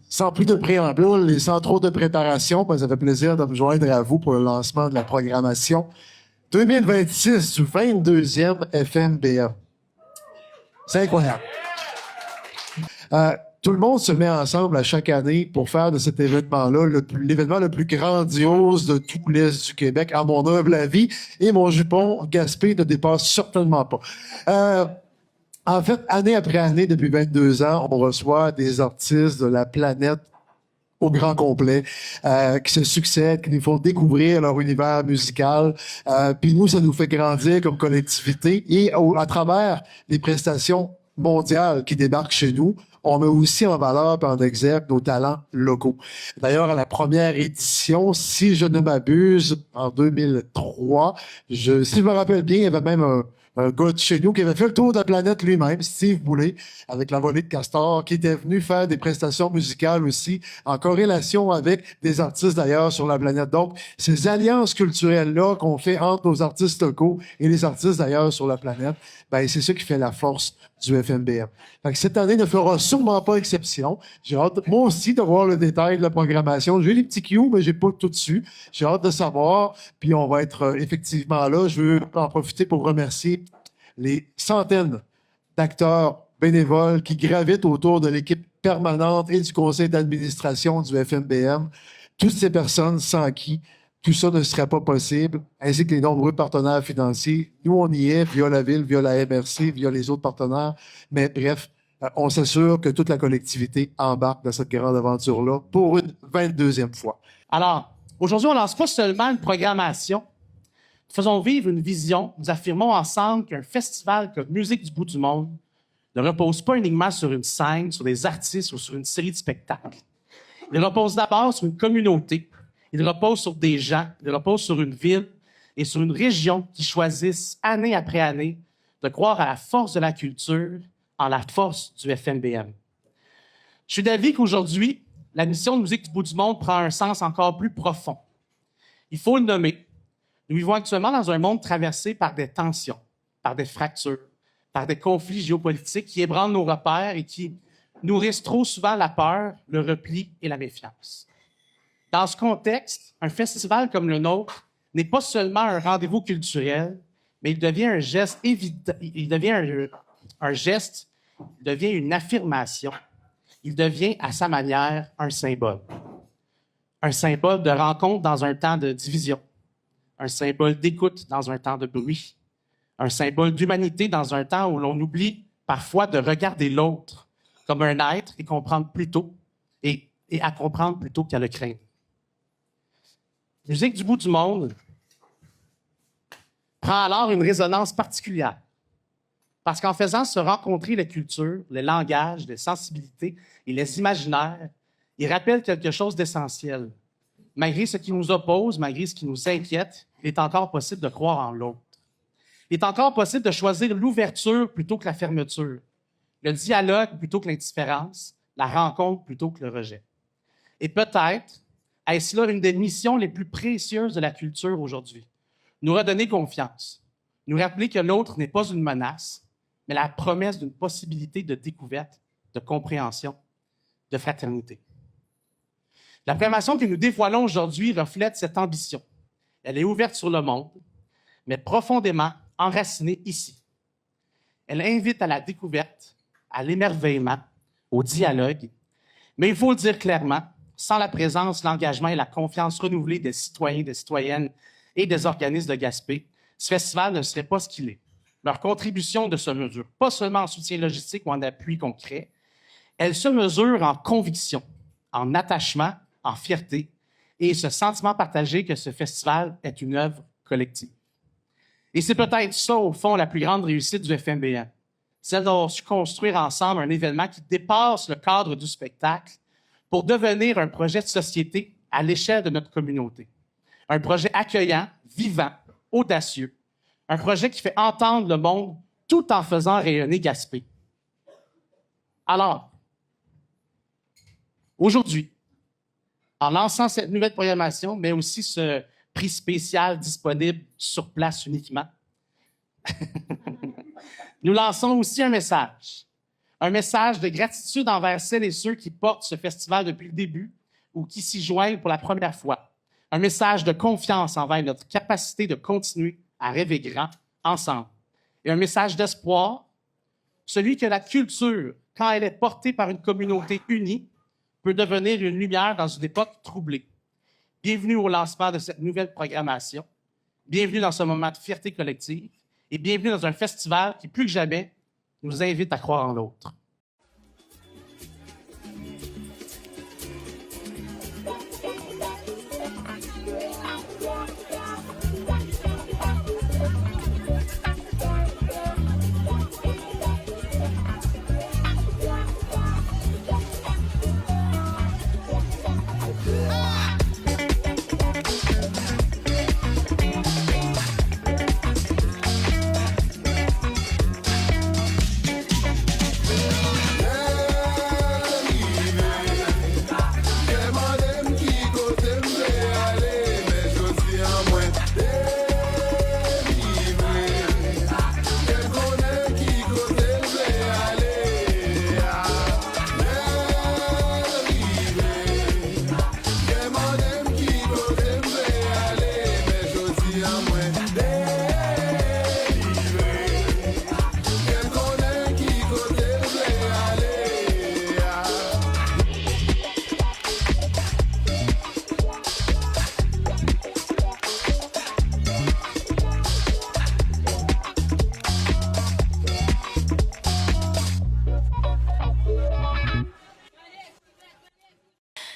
Sans plus de préambule et sans trop de préparation, ça fait plaisir de me joindre à vous pour le lancement de la programmation 2026 du 22e FMBM. C'est incroyable. tout le monde se met ensemble à chaque année pour faire de cet événement-là l'événement le plus grandiose de tout l'Est du Québec, à mon humble avis, et mon jupon Gaspé ne dépasse certainement pas. En fait, année après année, depuis 22 ans, on reçoit des artistes de la planète au grand complet, qui se succèdent, qui nous font découvrir leur univers musical. Puis nous, ça nous fait grandir comme collectivité. Et à travers les prestations mondiales qui débarquent chez nous, on met aussi en valeur et en exergue nos talents locaux. D'ailleurs, à la première édition, si je ne m'abuse, en 2003, si je me rappelle bien, il y avait même un gars de chez nous qui avait fait le tour de la planète lui-même, Steve Boulay, avec la volée de Castor, qui était venu faire des prestations musicales aussi, en corrélation avec des artistes d'ailleurs sur la planète. Donc, ces alliances culturelles-là qu'on fait entre nos artistes locaux et les artistes d'ailleurs sur la planète, ben c'est ça qui fait la force du FMBM. Fait que cette année ne fera sûrement pas exception. J'ai hâte, moi aussi, de voir le détail de la programmation. J'ai les petits cues, mais j'ai pas tout dessus. J'ai hâte de savoir. Puis on va être effectivement là. Je veux en profiter pour remercier les centaines d'acteurs bénévoles qui gravitent autour de l'équipe permanente et du conseil d'administration du FMBM. Toutes ces personnes sans qui tout ça ne serait pas possible, ainsi que les nombreux partenaires financiers. Nous, on y est via la Ville, via la MRC, via les autres partenaires. Mais bref, on s'assure que toute la collectivité embarque dans cette grande aventure-là pour une 22e fois. Alors, aujourd'hui, on lance pas seulement une programmation. Nous faisons vivre une vision. Nous affirmons ensemble qu'un festival comme Musique du bout du monde ne repose pas uniquement sur une scène, sur des artistes ou sur une série de spectacles. Il repose d'abord sur une communauté. Il repose sur des gens, il repose sur une ville et sur une région qui choisissent, année après année, de croire à la force de la culture, en la force du FMBM. Je suis d'avis qu'aujourd'hui, la mission de Musique du bout du monde prend un sens encore plus profond. Il faut le nommer. Nous vivons actuellement dans un monde traversé par des tensions, par des fractures, par des conflits géopolitiques qui ébranlent nos repères et qui nourrissent trop souvent la peur, le repli et la méfiance. Dans ce contexte, un festival comme le nôtre n'est pas seulement un rendez-vous culturel, mais il devient un geste évident, il devient une affirmation, il devient à sa manière un symbole. Un symbole de rencontre dans un temps de division, un symbole d'écoute dans un temps de bruit, un symbole d'humanité dans un temps où l'on oublie parfois de regarder l'autre comme un être et comprendre plutôt, et à comprendre plutôt qu'à le craindre. Musique du bout du monde prend alors une résonance particulière. Parce qu'en faisant se rencontrer les cultures, les langages, les sensibilités et les imaginaires, il rappelle quelque chose d'essentiel. Malgré ce qui nous oppose, malgré ce qui nous inquiète, il est encore possible de croire en l'autre. Il est encore possible de choisir l'ouverture plutôt que la fermeture, le dialogue plutôt que l'indifférence, la rencontre plutôt que le rejet. Et peut-être est-ce là une des missions les plus précieuses de la culture aujourd'hui? Nous redonner confiance, nous rappeler que l'autre n'est pas une menace, mais la promesse d'une possibilité de découverte, de compréhension, de fraternité. La programmation que nous dévoilons aujourd'hui reflète cette ambition. Elle est ouverte sur le monde, mais profondément enracinée ici. Elle invite à la découverte, à l'émerveillement, au dialogue, mais il faut le dire clairement, sans la présence, l'engagement et la confiance renouvelée des citoyens, des citoyennes et des organismes de Gaspé, ce festival ne serait pas ce qu'il est. Leur contribution ne se mesure pas seulement en soutien logistique ou en appui concret, elle se mesure en conviction, en attachement, en fierté et ce sentiment partagé que ce festival est une œuvre collective. Et c'est peut-être ça, au fond, la plus grande réussite du FMBM, celle d'avoir su construire ensemble un événement qui dépasse le cadre du spectacle pour devenir un projet de société à l'échelle de notre communauté. Un projet accueillant, vivant, audacieux. Un projet qui fait entendre le monde tout en faisant rayonner Gaspé. Alors, aujourd'hui, en lançant cette nouvelle programmation, mais aussi ce prix spécial disponible sur place uniquement, nous lançons aussi un message de gratitude envers celles et ceux qui portent ce festival depuis le début ou qui s'y joignent pour la première fois. Un message de confiance envers notre capacité de continuer à rêver grand ensemble. Et un message d'espoir, celui que la culture quand elle est portée par une communauté unie, peut devenir une lumière dans une époque troublée. Bienvenue au lancement de cette nouvelle programmation. Bienvenue dans ce moment de fierté collective et bienvenue dans un festival qui, plus que jamais, nous invite à croire en l'autre.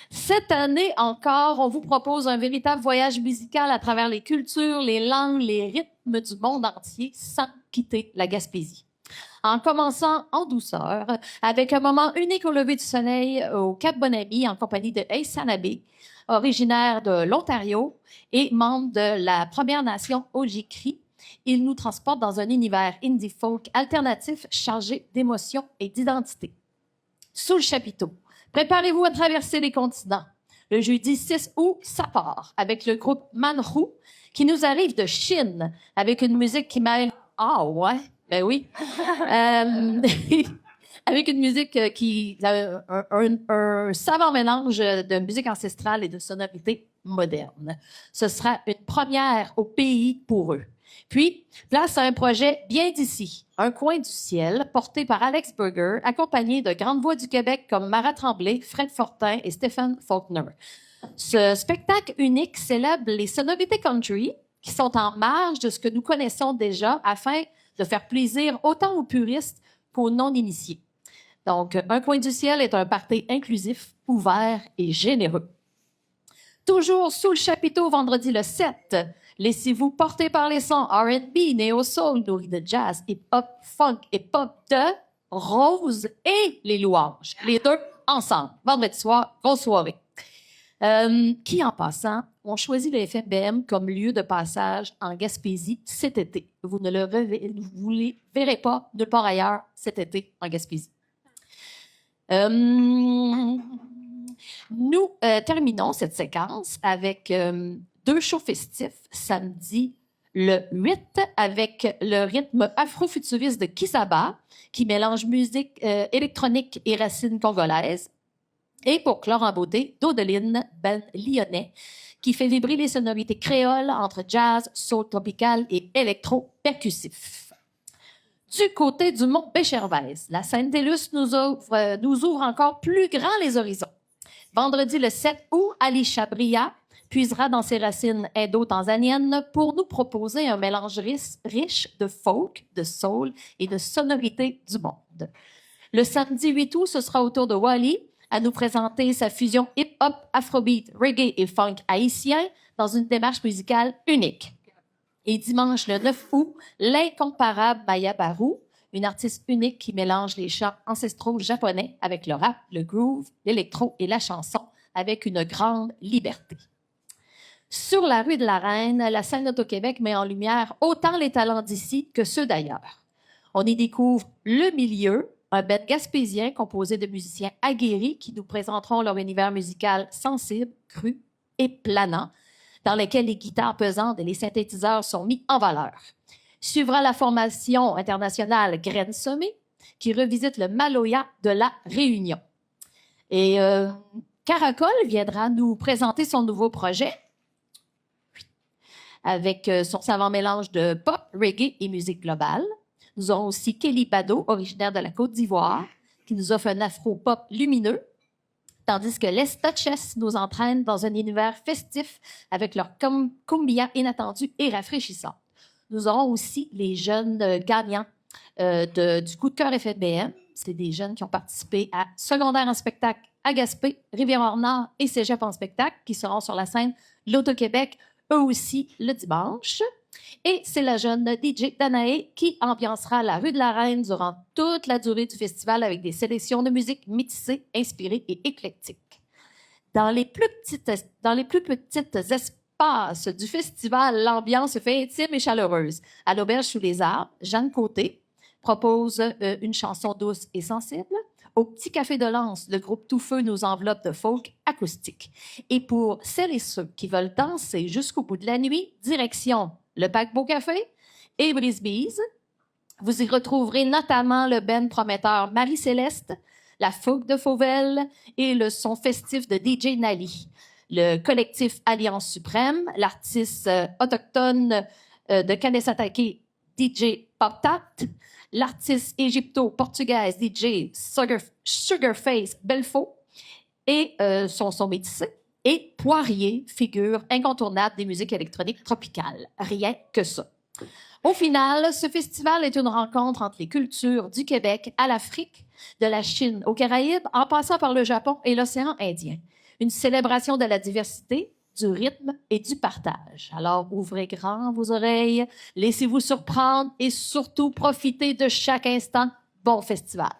Cette année encore, on vous propose un véritable voyage musical à travers les cultures, les langues, les rythmes du monde entier sans quitter la Gaspésie. En commençant en douceur, avec un moment unique au lever du soleil au Cap Bonami en compagnie de Ace Sanabe, originaire de l'Ontario et membre de la Première Nation Ojibwe. Il nous transporte dans un univers indie folk alternatif chargé d'émotions et d'identité. Sous le chapiteau, préparez-vous à traverser les continents. Le jeudi 6 août, ça part avec le groupe Manhu qui nous arrive de Chine avec une musique qui mêle... Ah ouais, ben oui. Avec une musique qui a un savant mélange de musique ancestrale et de sonorités modernes. Ce sera une première au pays pour eux. Puis, place à un projet bien d'ici, Un coin du ciel, porté par Alex Burger, accompagné de grandes voix du Québec comme Mara Tremblay, Fred Fortin et Stéphane Faulkner. Ce spectacle unique célèbre les sonorités country qui sont en marge de ce que nous connaissons déjà afin de faire plaisir autant aux puristes qu'aux non-initiés. Donc, Un coin du ciel est un party inclusif, ouvert et généreux. Toujours sous le chapiteau vendredi le 7, laissez-vous porter par les sons R&B, néo-soul, nourris de jazz, hip-hop, funk et pop de Rose et les Louanges. Les deux ensemble. Vendredi soir, grosse soirée. Qui, en passant, ont choisi le FMBM comme lieu de passage en Gaspésie cet été. Vous ne les verrez pas nulle part ailleurs cet été en Gaspésie. Nous terminons cette séquence avec deux shows festifs samedi le 8 avec le rythme afro-futuriste de Kisaba qui mélange musique électronique et racines congolaises. Et pour clore en beauté, Dodeline, band lyonnais, qui fait vibrer les sonorités créoles entre jazz, soul tropical et électro-percussif. Du côté du Mont Béchervaise, la Sainte-Délus nous ouvre encore plus grand les horizons. Vendredi le 7 août, Ali Chabria puisera dans ses racines indo-tanzaniennes pour nous proposer un mélange riche de folk, de soul et de sonorités du monde. Le samedi 8 août, ce sera au tour de Wally à nous présenter sa fusion hip-hop, afrobeat, reggae et funk haïtien dans une démarche musicale unique. Et dimanche le 9 août, l'incomparable Maya Barou, une artiste unique qui mélange les chants ancestraux japonais avec le rap, le groove, l'électro et la chanson avec une grande liberté. Sur la rue de la Reine, la scène Auto-Québec met en lumière autant les talents d'ici que ceux d'ailleurs. On y découvre Le Milieu, un band gaspésien composé de musiciens aguerris qui nous présenteront leur univers musical sensible, cru et planant, dans lequel les guitares pesantes et les synthétiseurs sont mis en valeur. Suivra la formation internationale Graine Sommée, qui revisite le Maloya de la Réunion. Et Caracol viendra nous présenter son nouveau projet, avec son savant mélange de pop, reggae et musique globale. Nous aurons aussi Kelly Bado, originaire de la Côte d'Ivoire, qui nous offre un afro-pop lumineux, tandis que Les Touches nous entraînent dans un univers festif avec leur cumbia inattendue et rafraîchissante. Nous aurons aussi les jeunes gagnants du coup de cœur FMBM. C'est des jeunes qui ont participé à Secondaire en spectacle à Gaspé, Rivière-Nord et Cégep en spectacle, qui seront sur la scène l'Auto-Québec, eux aussi, le dimanche. Et c'est la jeune DJ Danae qui ambiancera la rue de la Reine durant toute la durée du festival avec des sélections de musique métissées, inspirées et éclectiques. Dans les plus petites espaces du festival, l'ambiance se fait intime et chaleureuse. À l'Auberge sous les arbres, Jeanne Côté propose une chanson douce et sensible. Au Petit Café de Lens, le groupe Tout Feu nous enveloppe de folk acoustique. Et pour celles et ceux qui veulent danser jusqu'au bout de la nuit, direction le Paquebot Café et Brisbees. Vous y retrouverez notamment le band prometteur Marie-Céleste, la Fougue de Fauvel et le son festif de DJ Nali. Le collectif Alliance Suprême, l'artiste autochtone de Kanesatake, DJ Poptat, l'artiste égypto-portugaise DJ Sugarface Belfo et son son métissé. Et Poirier, figure incontournable des musiques électroniques tropicales. Rien que ça. Au final, ce festival est une rencontre entre les cultures du Québec à l'Afrique, de la Chine aux Caraïbes, en passant par le Japon et l'océan Indien. Une célébration de la diversité, du rythme et du partage. Alors, ouvrez grand vos oreilles, laissez-vous surprendre et surtout profitez de chaque instant. Bon festival!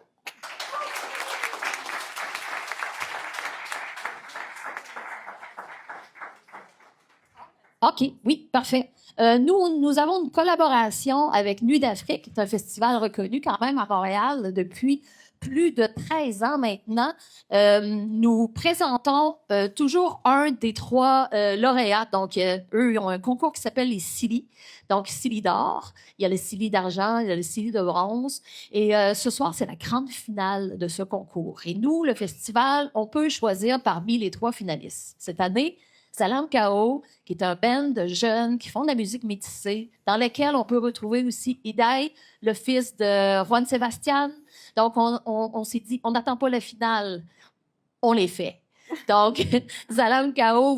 OK, oui, parfait. Nous avons une collaboration avec Nuit d'Afrique, qui est un festival reconnu quand même à Montréal depuis plus de 13 ans maintenant. Nous présentons toujours un des 3 lauréats. Donc, eux, ils ont un concours qui s'appelle les Silly. Donc, Silly d'or. Il y a les Silly d'argent, il y a les Silly de bronze. Et ce soir, c'est la grande finale de ce concours. Et nous, le festival, on peut choisir parmi les 3 finalistes. Cette année, Salam Kao, qui est un band de jeunes qui font de la musique métissée, dans lequel on peut retrouver aussi Iday, le fils de Juan Sebastian. Donc, on s'est dit, on n'attend pas la finale, on les fait. Donc, Salam Kao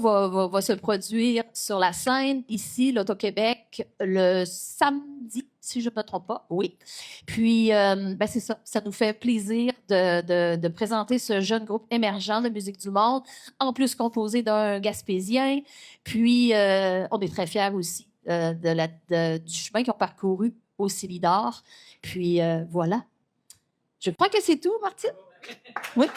va se produire sur la scène, ici, l'Auto-Québec, le samedi, si je ne me trompe pas, oui. Puis, c'est ça, ça nous fait plaisir de présenter ce jeune groupe émergent de musique du monde, en plus composé d'un Gaspésien. Puis, on est très fiers aussi du chemin qu'ils ont parcouru au Silly d'or. Puis, voilà. Je crois que c'est tout, Martine? Oui.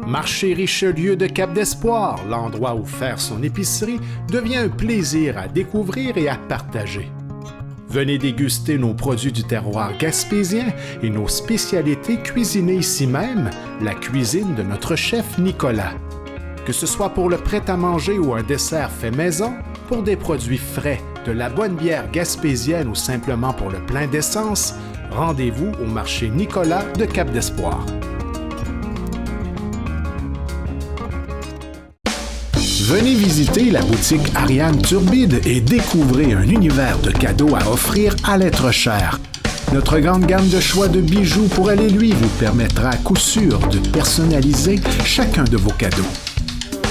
Marché Richelieu de Cap-d'Espoir, l'endroit où faire son épicerie, devient un plaisir à découvrir et à partager. Venez déguster nos produits du terroir gaspésien et nos spécialités cuisinées ici même, la cuisine de notre chef Nicolas. Que ce soit pour le prêt-à-manger ou un dessert fait maison, pour des produits frais, de la bonne bière gaspésienne ou simplement pour le plein d'essence, rendez-vous au marché Nicolas de Cap-d'Espoir. Venez visiter la boutique Ariane Turbide et découvrez un univers de cadeaux à offrir à l'être cher. Notre grande gamme de choix de bijoux pour aller lui vous permettra à coup sûr de personnaliser chacun de vos cadeaux.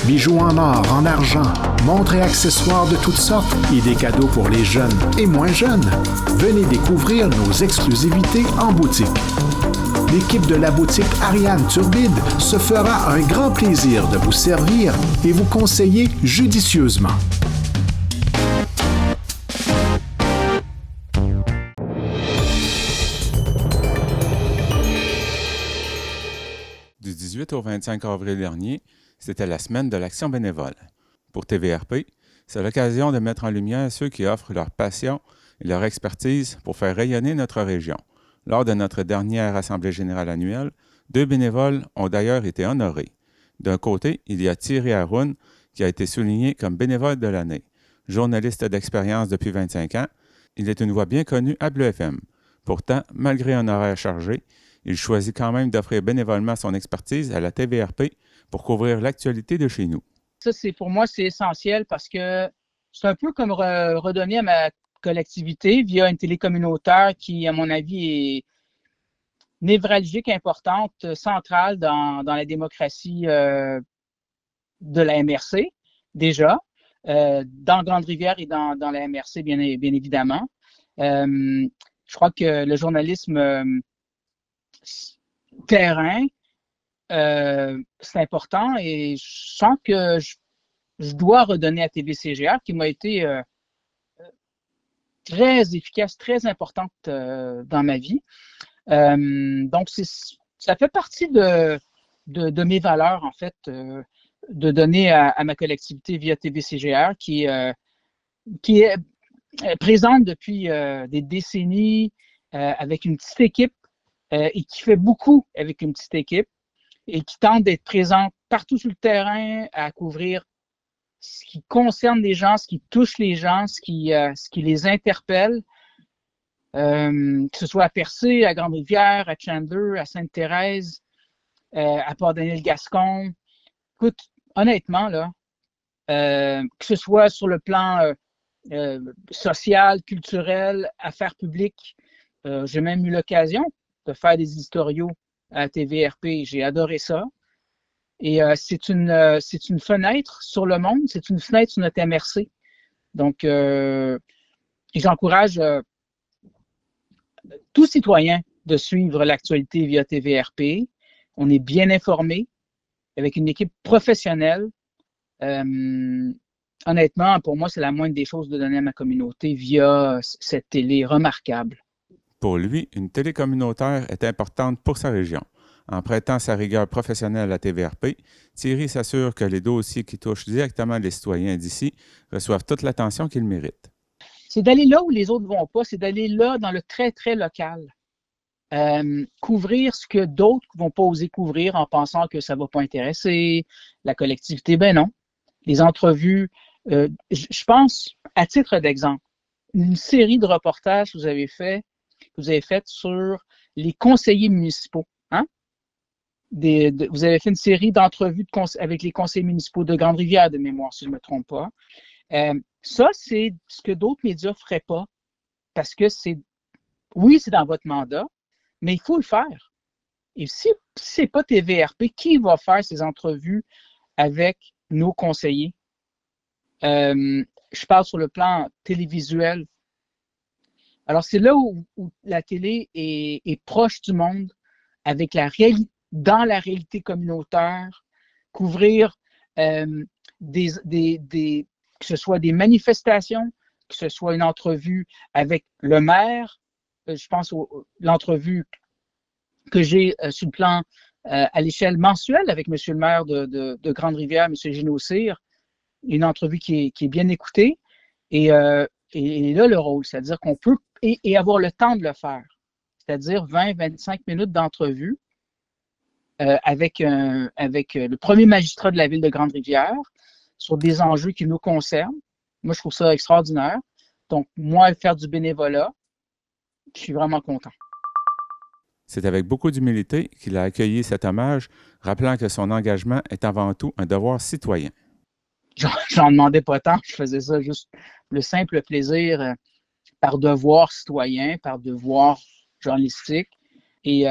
Bijoux en or, en argent, montres et accessoires de toutes sortes et des cadeaux pour les jeunes et moins jeunes. Venez découvrir nos exclusivités en boutique. L'équipe de la boutique Ariane Turbide se fera un grand plaisir de vous servir et vous conseiller judicieusement. Du 18 au 25 avril dernier, c'était la semaine de l'action bénévole. Pour TVRP, c'est l'occasion de mettre en lumière ceux qui offrent leur passion et leur expertise pour faire rayonner notre région. Lors de notre dernière Assemblée générale annuelle, 2 bénévoles ont d'ailleurs été honorés. D'un côté, il y a Thierry Haroun, qui a été souligné comme bénévole de l'année. Journaliste d'expérience depuis 25 ans, il est une voix bien connue à Bleu FM. Pourtant, malgré un horaire chargé, il choisit quand même d'offrir bénévolement son expertise à la TVRP pour couvrir l'actualité de chez nous. Ça, pour moi, c'est essentiel parce que c'est un peu comme redonner à ma collectivité via une télé communautaire qui, à mon avis, est névralgique, importante, centrale dans la démocratie de la MRC, déjà, dans Grande-Rivière et dans la MRC, bien évidemment. Je crois que le journalisme terrain, c'est important et je sens que je dois redonner à TVCGR qui m'a été très efficace, très importante dans ma vie. Donc, ça fait partie de mes valeurs, en fait, de donner à ma collectivité via TVCGR qui est présente depuis des décennies avec une petite équipe et qui fait beaucoup avec une petite équipe et qui tente d'être présente partout sur le terrain à couvrir ce qui concerne les gens, ce qui touche les gens, ce qui les interpelle, que ce soit à Percé, à Grande-Rivière, à Chandler, à Sainte-Thérèse, à Port-Daniel-Gascon. Écoute, honnêtement, là, que ce soit sur le plan social, culturel, affaires publiques, j'ai même eu l'occasion de faire des éditoriaux à TVRP. J'ai adoré ça. Et c'est une fenêtre sur le monde, c'est une fenêtre sur notre MRC. Donc, j'encourage tout citoyen de suivre l'actualité via TVRP. On est bien informé, avec une équipe professionnelle. Honnêtement, pour moi, c'est la moindre des choses de donner à ma communauté via cette télé remarquable. Pour lui, une télé communautaire est importante pour sa région. En prêtant sa rigueur professionnelle à TVRP, Thierry s'assure que les dossiers qui touchent directement les citoyens d'ici reçoivent toute l'attention qu'ils méritent. C'est d'aller là où les autres ne vont pas, c'est d'aller là dans le très, très local. Couvrir ce que d'autres ne vont pas oser couvrir en pensant que ça ne va pas intéresser la collectivité. Ben non. Les entrevues, je pense, à titre d'exemple, une série de reportages que vous avez fait sur les conseillers municipaux. Hein? Vous avez fait une série d'entrevues avec les conseillers municipaux de Grande-Rivière, de mémoire, si je ne me trompe pas. Ça, c'est ce que d'autres médias ne feraient pas, parce que c'est dans votre mandat, mais il faut le faire. Et si ce n'est pas TVRP, qui va faire ces entrevues avec nos conseillers? Je parle sur le plan télévisuel. Alors, c'est là où la télé est proche du monde, avec dans la réalité communautaire, couvrir que ce soit des manifestations, que ce soit une entrevue avec le maire. Je pense à l'entrevue que j'ai sur le plan à l'échelle mensuelle avec M. le maire de Grande-Rivière, M. Gino Cyr, une entrevue qui est bien écoutée. Et là, le rôle, c'est-à-dire qu'on peut et avoir le temps de le faire, c'est-à-dire 20-25 minutes d'entrevue avec le premier magistrat de la ville de Grande-Rivière sur des enjeux qui nous concernent. Moi, je trouve ça extraordinaire. Donc, moi, faire du bénévolat, je suis vraiment content. C'est avec beaucoup d'humilité qu'il a accueilli cet hommage, rappelant que son engagement est avant tout un devoir citoyen. j'en demandais pas tant. Je faisais ça juste le simple plaisir, par devoir citoyen, par devoir journalistique. Et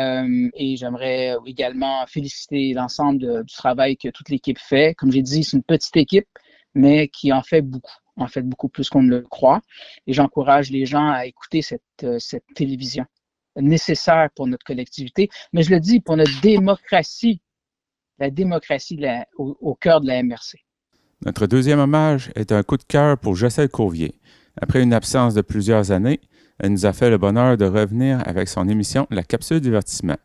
j'aimerais également féliciter l'ensemble du travail que toute l'équipe fait. Comme j'ai dit, c'est une petite équipe, mais qui en fait beaucoup plus qu'on ne le croit. Et j'encourage les gens à écouter cette télévision nécessaire pour notre collectivité, mais je le dis, pour notre démocratie, la démocratie au cœur de la MRC. Notre deuxième hommage est un coup de cœur pour Jocelyne Courvier. Après une absence de plusieurs années, elle nous a fait le bonheur de revenir avec son émission La Capsule Divertissement.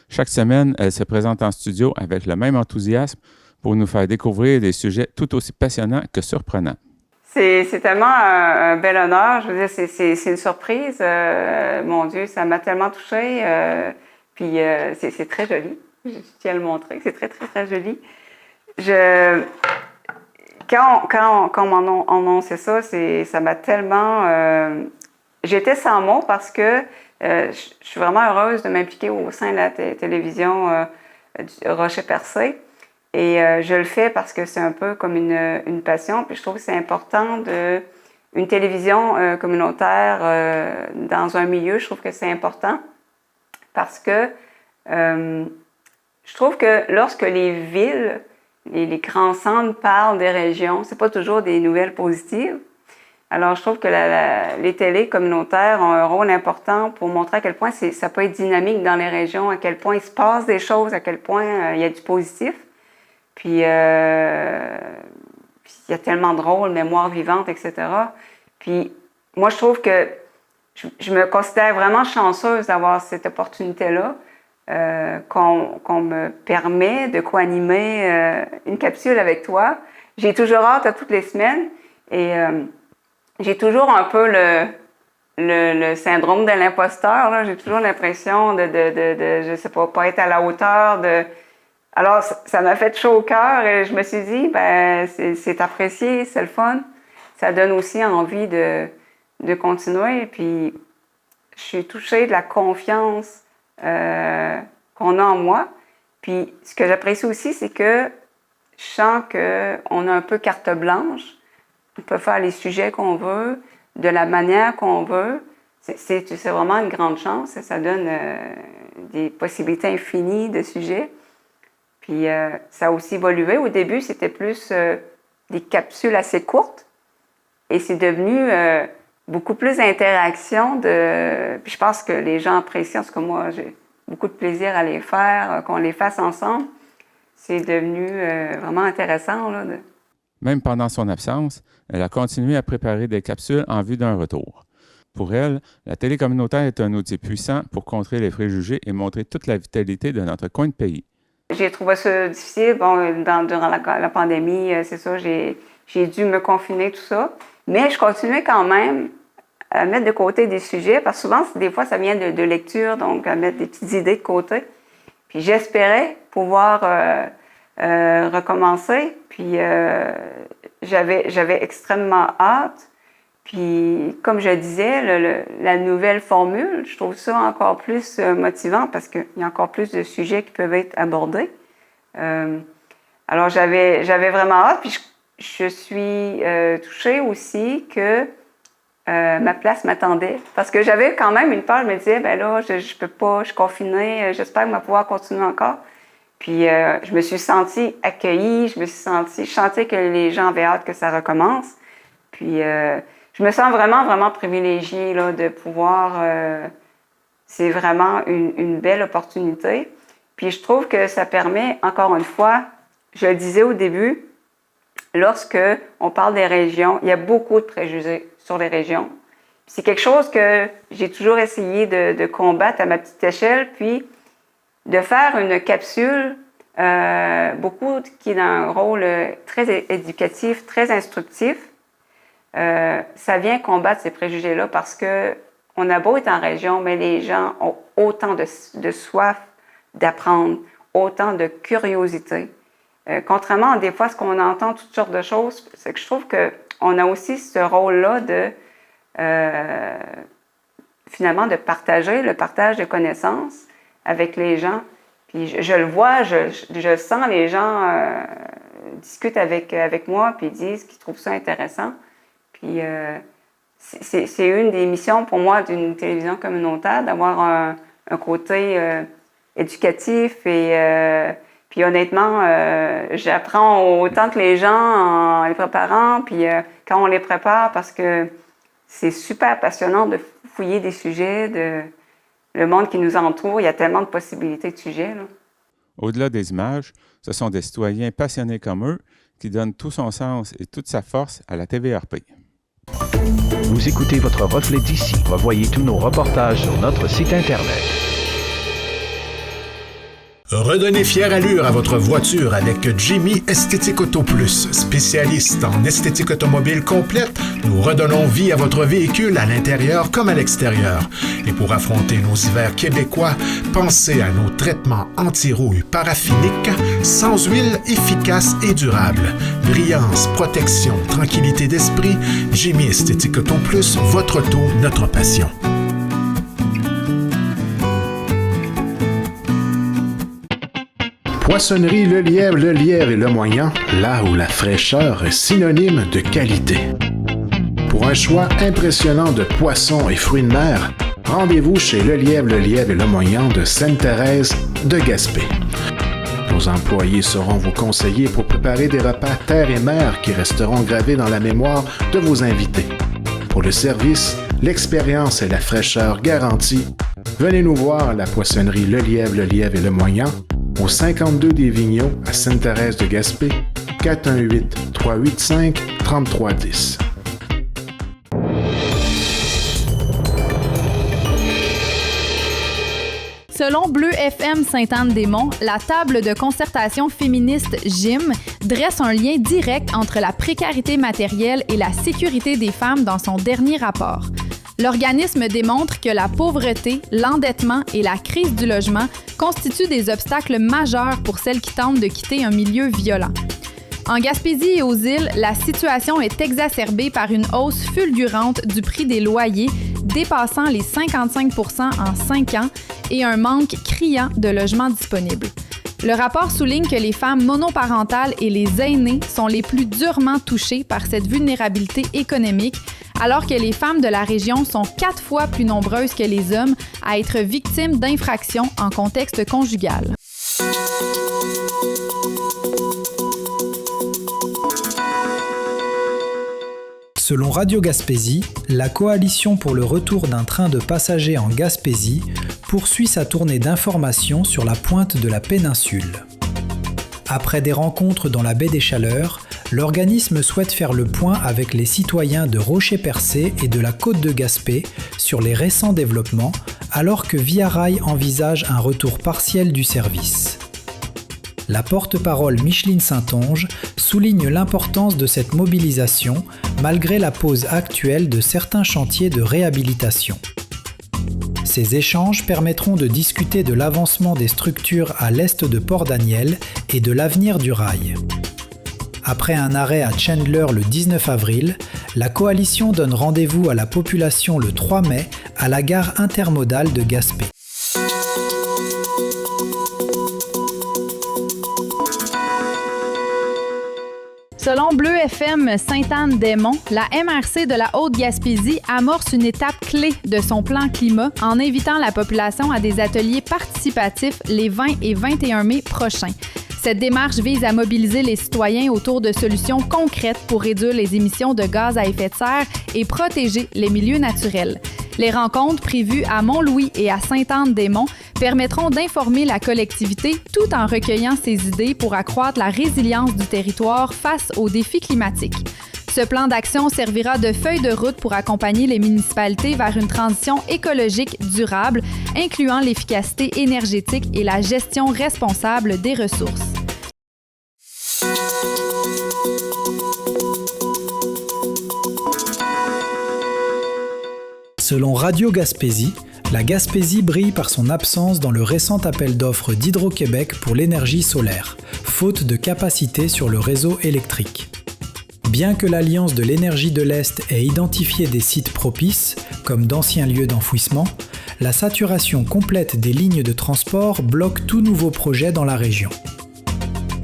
Chaque semaine, elle se présente en studio avec le même enthousiasme pour nous faire découvrir des sujets tout aussi passionnants que surprenants. C'est tellement un bel honneur. Je veux dire, c'est une surprise. Mon Dieu, ça m'a tellement touchée. Puis c'est très joli. Je tiens à le montrer. C'est très, très, très joli. Quand on m'en annonçait ça, ça m'a tellement... J'étais sans mots parce que je suis vraiment heureuse de m'impliquer au sein de la télévision du Rocher-Percé. Et je le fais parce que c'est un peu comme une passion. Puis je trouve que c'est important une télévision communautaire dans un milieu. Je trouve que c'est important parce que je trouve que lorsque les villes, les grands centres parlent des régions, c'est pas toujours des nouvelles positives. Alors, je trouve que les télés communautaires ont un rôle important pour montrer à quel point ça peut être dynamique dans les régions, à quel point il se passe des choses, à quel point il y a du positif. Puis, il y a tellement de rôles, mémoire vivante, etc. Puis, moi, je trouve que je me considère vraiment chanceuse d'avoir cette opportunité-là, qu'on me permet de co-animer une capsule avec toi. J'ai toujours hâte à toutes les semaines et j'ai toujours un peu le syndrome de l'imposteur, là. J'ai toujours l'impression de je sais pas être à la hauteur de... Alors, ça m'a fait chaud au cœur et je me suis dit, ben c'est apprécié, c'est le fun. Ça donne aussi envie de continuer. Puis, je suis touchée de la confiance qu'on a en moi. Puis, ce que j'apprécie aussi, c'est que je sens qu'on a un peu carte blanche. On peut faire les sujets qu'on veut, de la manière qu'on veut. C'est vraiment une grande chance. Ça donne des possibilités infinies de sujets. Puis ça a aussi évolué. Au début, c'était plus des capsules assez courtes. Et c'est devenu beaucoup plus d'interaction. Puis je pense que les gens apprécient. En tout cas, moi, j'ai beaucoup de plaisir à les faire, qu'on les fasse ensemble. C'est devenu vraiment intéressant, là, Même pendant son absence, elle a continué à préparer des capsules en vue d'un retour. Pour elle, la télé communautaire est un outil puissant pour contrer les préjugés et montrer toute la vitalité de notre coin de pays. J'ai trouvé ça difficile. Bon, durant la pandémie, c'est ça, j'ai dû me confiner, tout ça. Mais je continuais quand même à mettre de côté des sujets, parce que souvent, des fois, ça vient de lecture, donc à mettre des petites idées de côté. Puis j'espérais pouvoir recommencer. Puis j'avais extrêmement hâte. Puis comme je disais, la nouvelle formule, je trouve ça encore plus motivant parce qu'il y a encore plus de sujets qui peuvent être abordés. Alors j'avais vraiment hâte. Puis je suis touchée aussi que ma place m'attendait. Parce que j'avais quand même une peur, je me disais, ben là, je peux pas, je suis confinée, j'espère qu'on va pouvoir continuer encore. Puis je me suis sentie accueillie, je sentais que les gens avaient hâte que ça recommence. Puis je me sens vraiment, vraiment privilégiée là, de pouvoir... c'est vraiment une belle opportunité. Puis je trouve que ça permet, encore une fois, je le disais au début, lorsque on parle des régions, il y a beaucoup de préjugés sur les régions. C'est quelque chose que j'ai toujours essayé de combattre à ma petite échelle, puis de faire une capsule, qui a un rôle très éducatif, très instructif. Ça vient combattre ces préjugés-là parce que on a beau être en région, mais les gens ont autant de soif d'apprendre, autant de curiosité. Contrairement à des fois ce qu'on entend toutes sortes de choses, c'est que je trouve qu'on a aussi ce rôle-là de finalement de partager, le partage de connaissances avec les gens. Puis je le vois, je sens les gens discutent avec moi, puis ils disent qu'ils trouvent ça intéressant. Puis c'est une des missions pour moi d'une télévision communautaire, d'avoir un côté éducatif et puis honnêtement, j'apprends autant que les gens en les préparant, puis quand on les prépare, parce que c'est super passionnant de fouiller des sujets, le monde qui nous entoure, il y a tellement de possibilités de sujets, là. Au-delà des images, ce sont des citoyens passionnés comme eux qui donnent tout son sens et toute sa force à la TVRP. Vous écoutez votre reflet d'ici. Revoyez tous nos reportages sur notre site Internet. Redonnez fière allure à votre voiture avec Jimmy Esthétique Auto Plus. Spécialiste en esthétique automobile complète, nous redonnons vie à votre véhicule à l'intérieur comme à l'extérieur. Et pour affronter nos hivers québécois, pensez à nos traitements anti-rouille paraphiniques, sans huile, efficace et durable. Brillance, protection, tranquillité d'esprit, Jimmy Esthétique Auto Plus, votre auto, notre passion. Poissonnerie Le Lièvre et Le Moyen, là où la fraîcheur est synonyme de qualité. Pour un choix impressionnant de poissons et fruits de mer, rendez-vous chez Le Lièvre et Le Moyen de Sainte-Thérèse de Gaspé. Nos employés sauront vous conseiller pour préparer des repas terre et mer qui resteront gravés dans la mémoire de vos invités. Pour le service, l'expérience et la fraîcheur garantie, venez nous voir à la poissonnerie Le Lièvre et Le Moyen, au 52 des Vigneaux à Sainte-Thérèse de Gaspé, 418-385-3310. Selon Bleu FM Sainte-Anne-des-Monts, la table de concertation féministe GYM dresse un lien direct entre la précarité matérielle et la sécurité des femmes dans son dernier rapport. L'organisme démontre que la pauvreté, l'endettement et la crise du logement constituent des obstacles majeurs pour celles qui tentent de quitter un milieu violent. En Gaspésie et aux îles, la situation est exacerbée par une hausse fulgurante du prix des loyers, dépassant les 55 % en 5 ans, et un manque criant de logements disponibles. Le rapport souligne que les femmes monoparentales et les aînés sont les plus durement touchées par cette vulnérabilité économique, alors que les femmes de la région sont 4 fois plus nombreuses que les hommes à être victimes d'infractions en contexte conjugal. Selon Radio Gaspésie, la Coalition pour le retour d'un train de passagers en Gaspésie poursuit sa tournée d'information sur la pointe de la péninsule. Après des rencontres dans la baie des Chaleurs, l'organisme souhaite faire le point avec les citoyens de Rocher-Percé et de la Côte de Gaspé sur les récents développements, alors que Via Rail envisage un retour partiel du service. La porte-parole Micheline Saint-Onge souligne l'importance de cette mobilisation malgré la pause actuelle de certains chantiers de réhabilitation. Ces échanges permettront de discuter de l'avancement des structures à l'est de Port-Daniel et de l'avenir du rail. Après un arrêt à Chandler le 19 avril, la coalition donne rendez-vous à la population le 3 mai à la gare intermodale de Gaspé. Selon Bleu FM Sainte-Anne-des-Monts, la MRC de la Haute-Gaspésie amorce une étape clé de son plan climat en invitant la population à des ateliers participatifs les 20 et 21 mai prochains. Cette démarche vise à mobiliser les citoyens autour de solutions concrètes pour réduire les émissions de gaz à effet de serre et protéger les milieux naturels. Les rencontres prévues à Mont-Louis et à Sainte-Anne-des-Monts permettront d'informer la collectivité tout en recueillant ses idées pour accroître la résilience du territoire face aux défis climatiques. Ce plan d'action servira de feuille de route pour accompagner les municipalités vers une transition écologique durable, incluant l'efficacité énergétique et la gestion responsable des ressources. Selon Radio Gaspésie, la Gaspésie brille par son absence dans le récent appel d'offres d'Hydro-Québec pour l'énergie solaire, faute de capacité sur le réseau électrique. Bien que l'Alliance de l'énergie de l'Est ait identifié des sites propices, comme d'anciens lieux d'enfouissement, la saturation complète des lignes de transport bloque tout nouveau projet dans la région.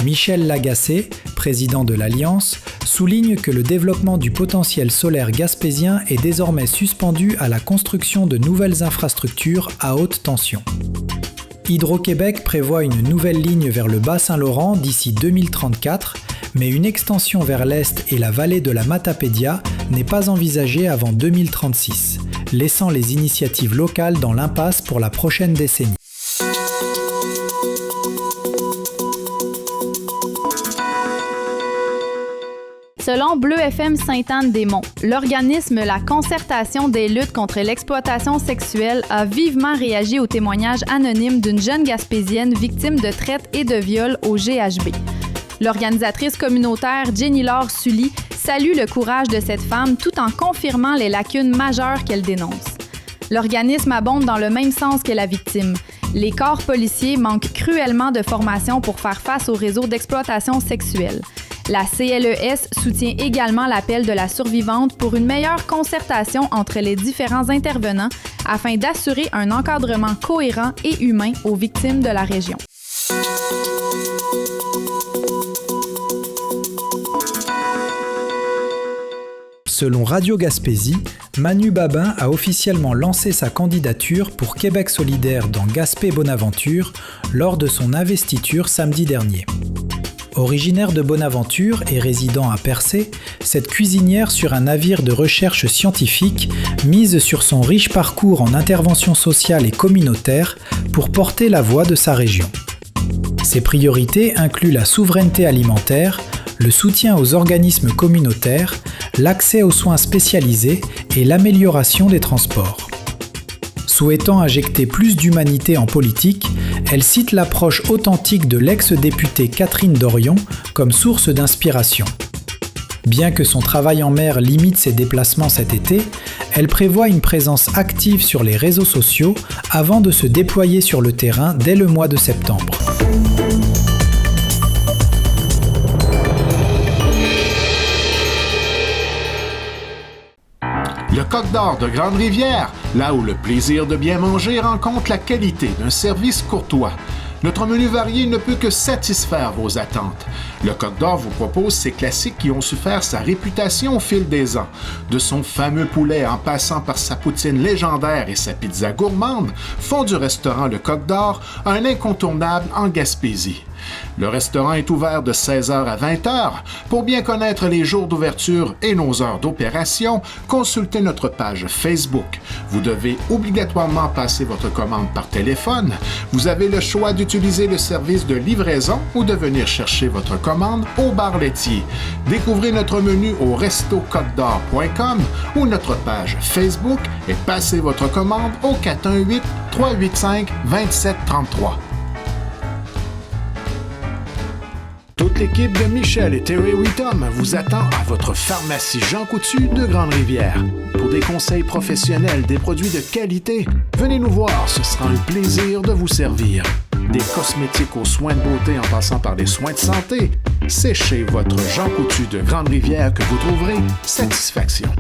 Michel Lagacé, président de l'Alliance, souligne que le développement du potentiel solaire gaspésien est désormais suspendu à la construction de nouvelles infrastructures à haute tension. Hydro-Québec prévoit une nouvelle ligne vers le Bas-Saint-Laurent d'ici 2034, mais une extension vers l'est et la vallée de la Matapédia n'est pas envisagée avant 2036, laissant les initiatives locales dans l'impasse pour la prochaine décennie. Selon Bleu FM Sainte-Anne-des-Monts, l'organisme La Concertation des luttes contre l'exploitation sexuelle a vivement réagi au témoignage anonyme d'une jeune Gaspésienne victime de traite et de viol au GHB. L'organisatrice communautaire Jenny-Laure Sully salue le courage de cette femme tout en confirmant les lacunes majeures qu'elle dénonce. L'organisme abonde dans le même sens que la victime. Les corps policiers manquent cruellement de formation pour faire face au réseau d'exploitation sexuelle. La CLES soutient également l'appel de la survivante pour une meilleure concertation entre les différents intervenants afin d'assurer un encadrement cohérent et humain aux victimes de la région. Selon Radio Gaspésie, Manu Babin a officiellement lancé sa candidature pour Québec solidaire dans Gaspé-Bonaventure lors de son investiture samedi dernier. Originaire de Bonaventure et résidant à Percé, cette cuisinière sur un navire de recherche scientifique mise sur son riche parcours en intervention sociale et communautaire pour porter la voix de sa région. Ses priorités incluent la souveraineté alimentaire, le soutien aux organismes communautaires, l'accès aux soins spécialisés et l'amélioration des transports. Souhaitant injecter plus d'humanité en politique, elle cite l'approche authentique de l'ex-députée Catherine Dorion comme source d'inspiration. Bien que son travail en mer limite ses déplacements cet été, elle prévoit une présence active sur les réseaux sociaux avant de se déployer sur le terrain dès le mois de septembre. Le Coq d'Or de Grande-Rivière, là où le plaisir de bien manger rencontre la qualité d'un service courtois. Notre menu varié ne peut que satisfaire vos attentes. Le Coq d'Or vous propose ces classiques qui ont su faire sa réputation au fil des ans. De son fameux poulet en passant par sa poutine légendaire et sa pizza gourmande, font du restaurant Le Coq d'Or un incontournable en Gaspésie. Le restaurant est ouvert de 16h à 20h. Pour bien connaître les jours d'ouverture et nos heures d'opération, consultez notre page Facebook. Vous devez obligatoirement passer votre commande par téléphone. Vous avez le choix d'utiliser le service de livraison ou de venir chercher votre commande au bar laitier. Découvrez notre menu au restocotdor.com ou notre page Facebook et passez votre commande au 418-385-2733. Toute l'équipe de Michel et Terry Whittom vous attend à votre pharmacie Jean Coutu de Grande-Rivière. Pour des conseils professionnels, des produits de qualité, venez nous voir, ce sera un plaisir de vous servir. Des cosmétiques aux soins de beauté en passant par les soins de santé, c'est chez votre Jean Coutu de Grande-Rivière que vous trouverez satisfaction.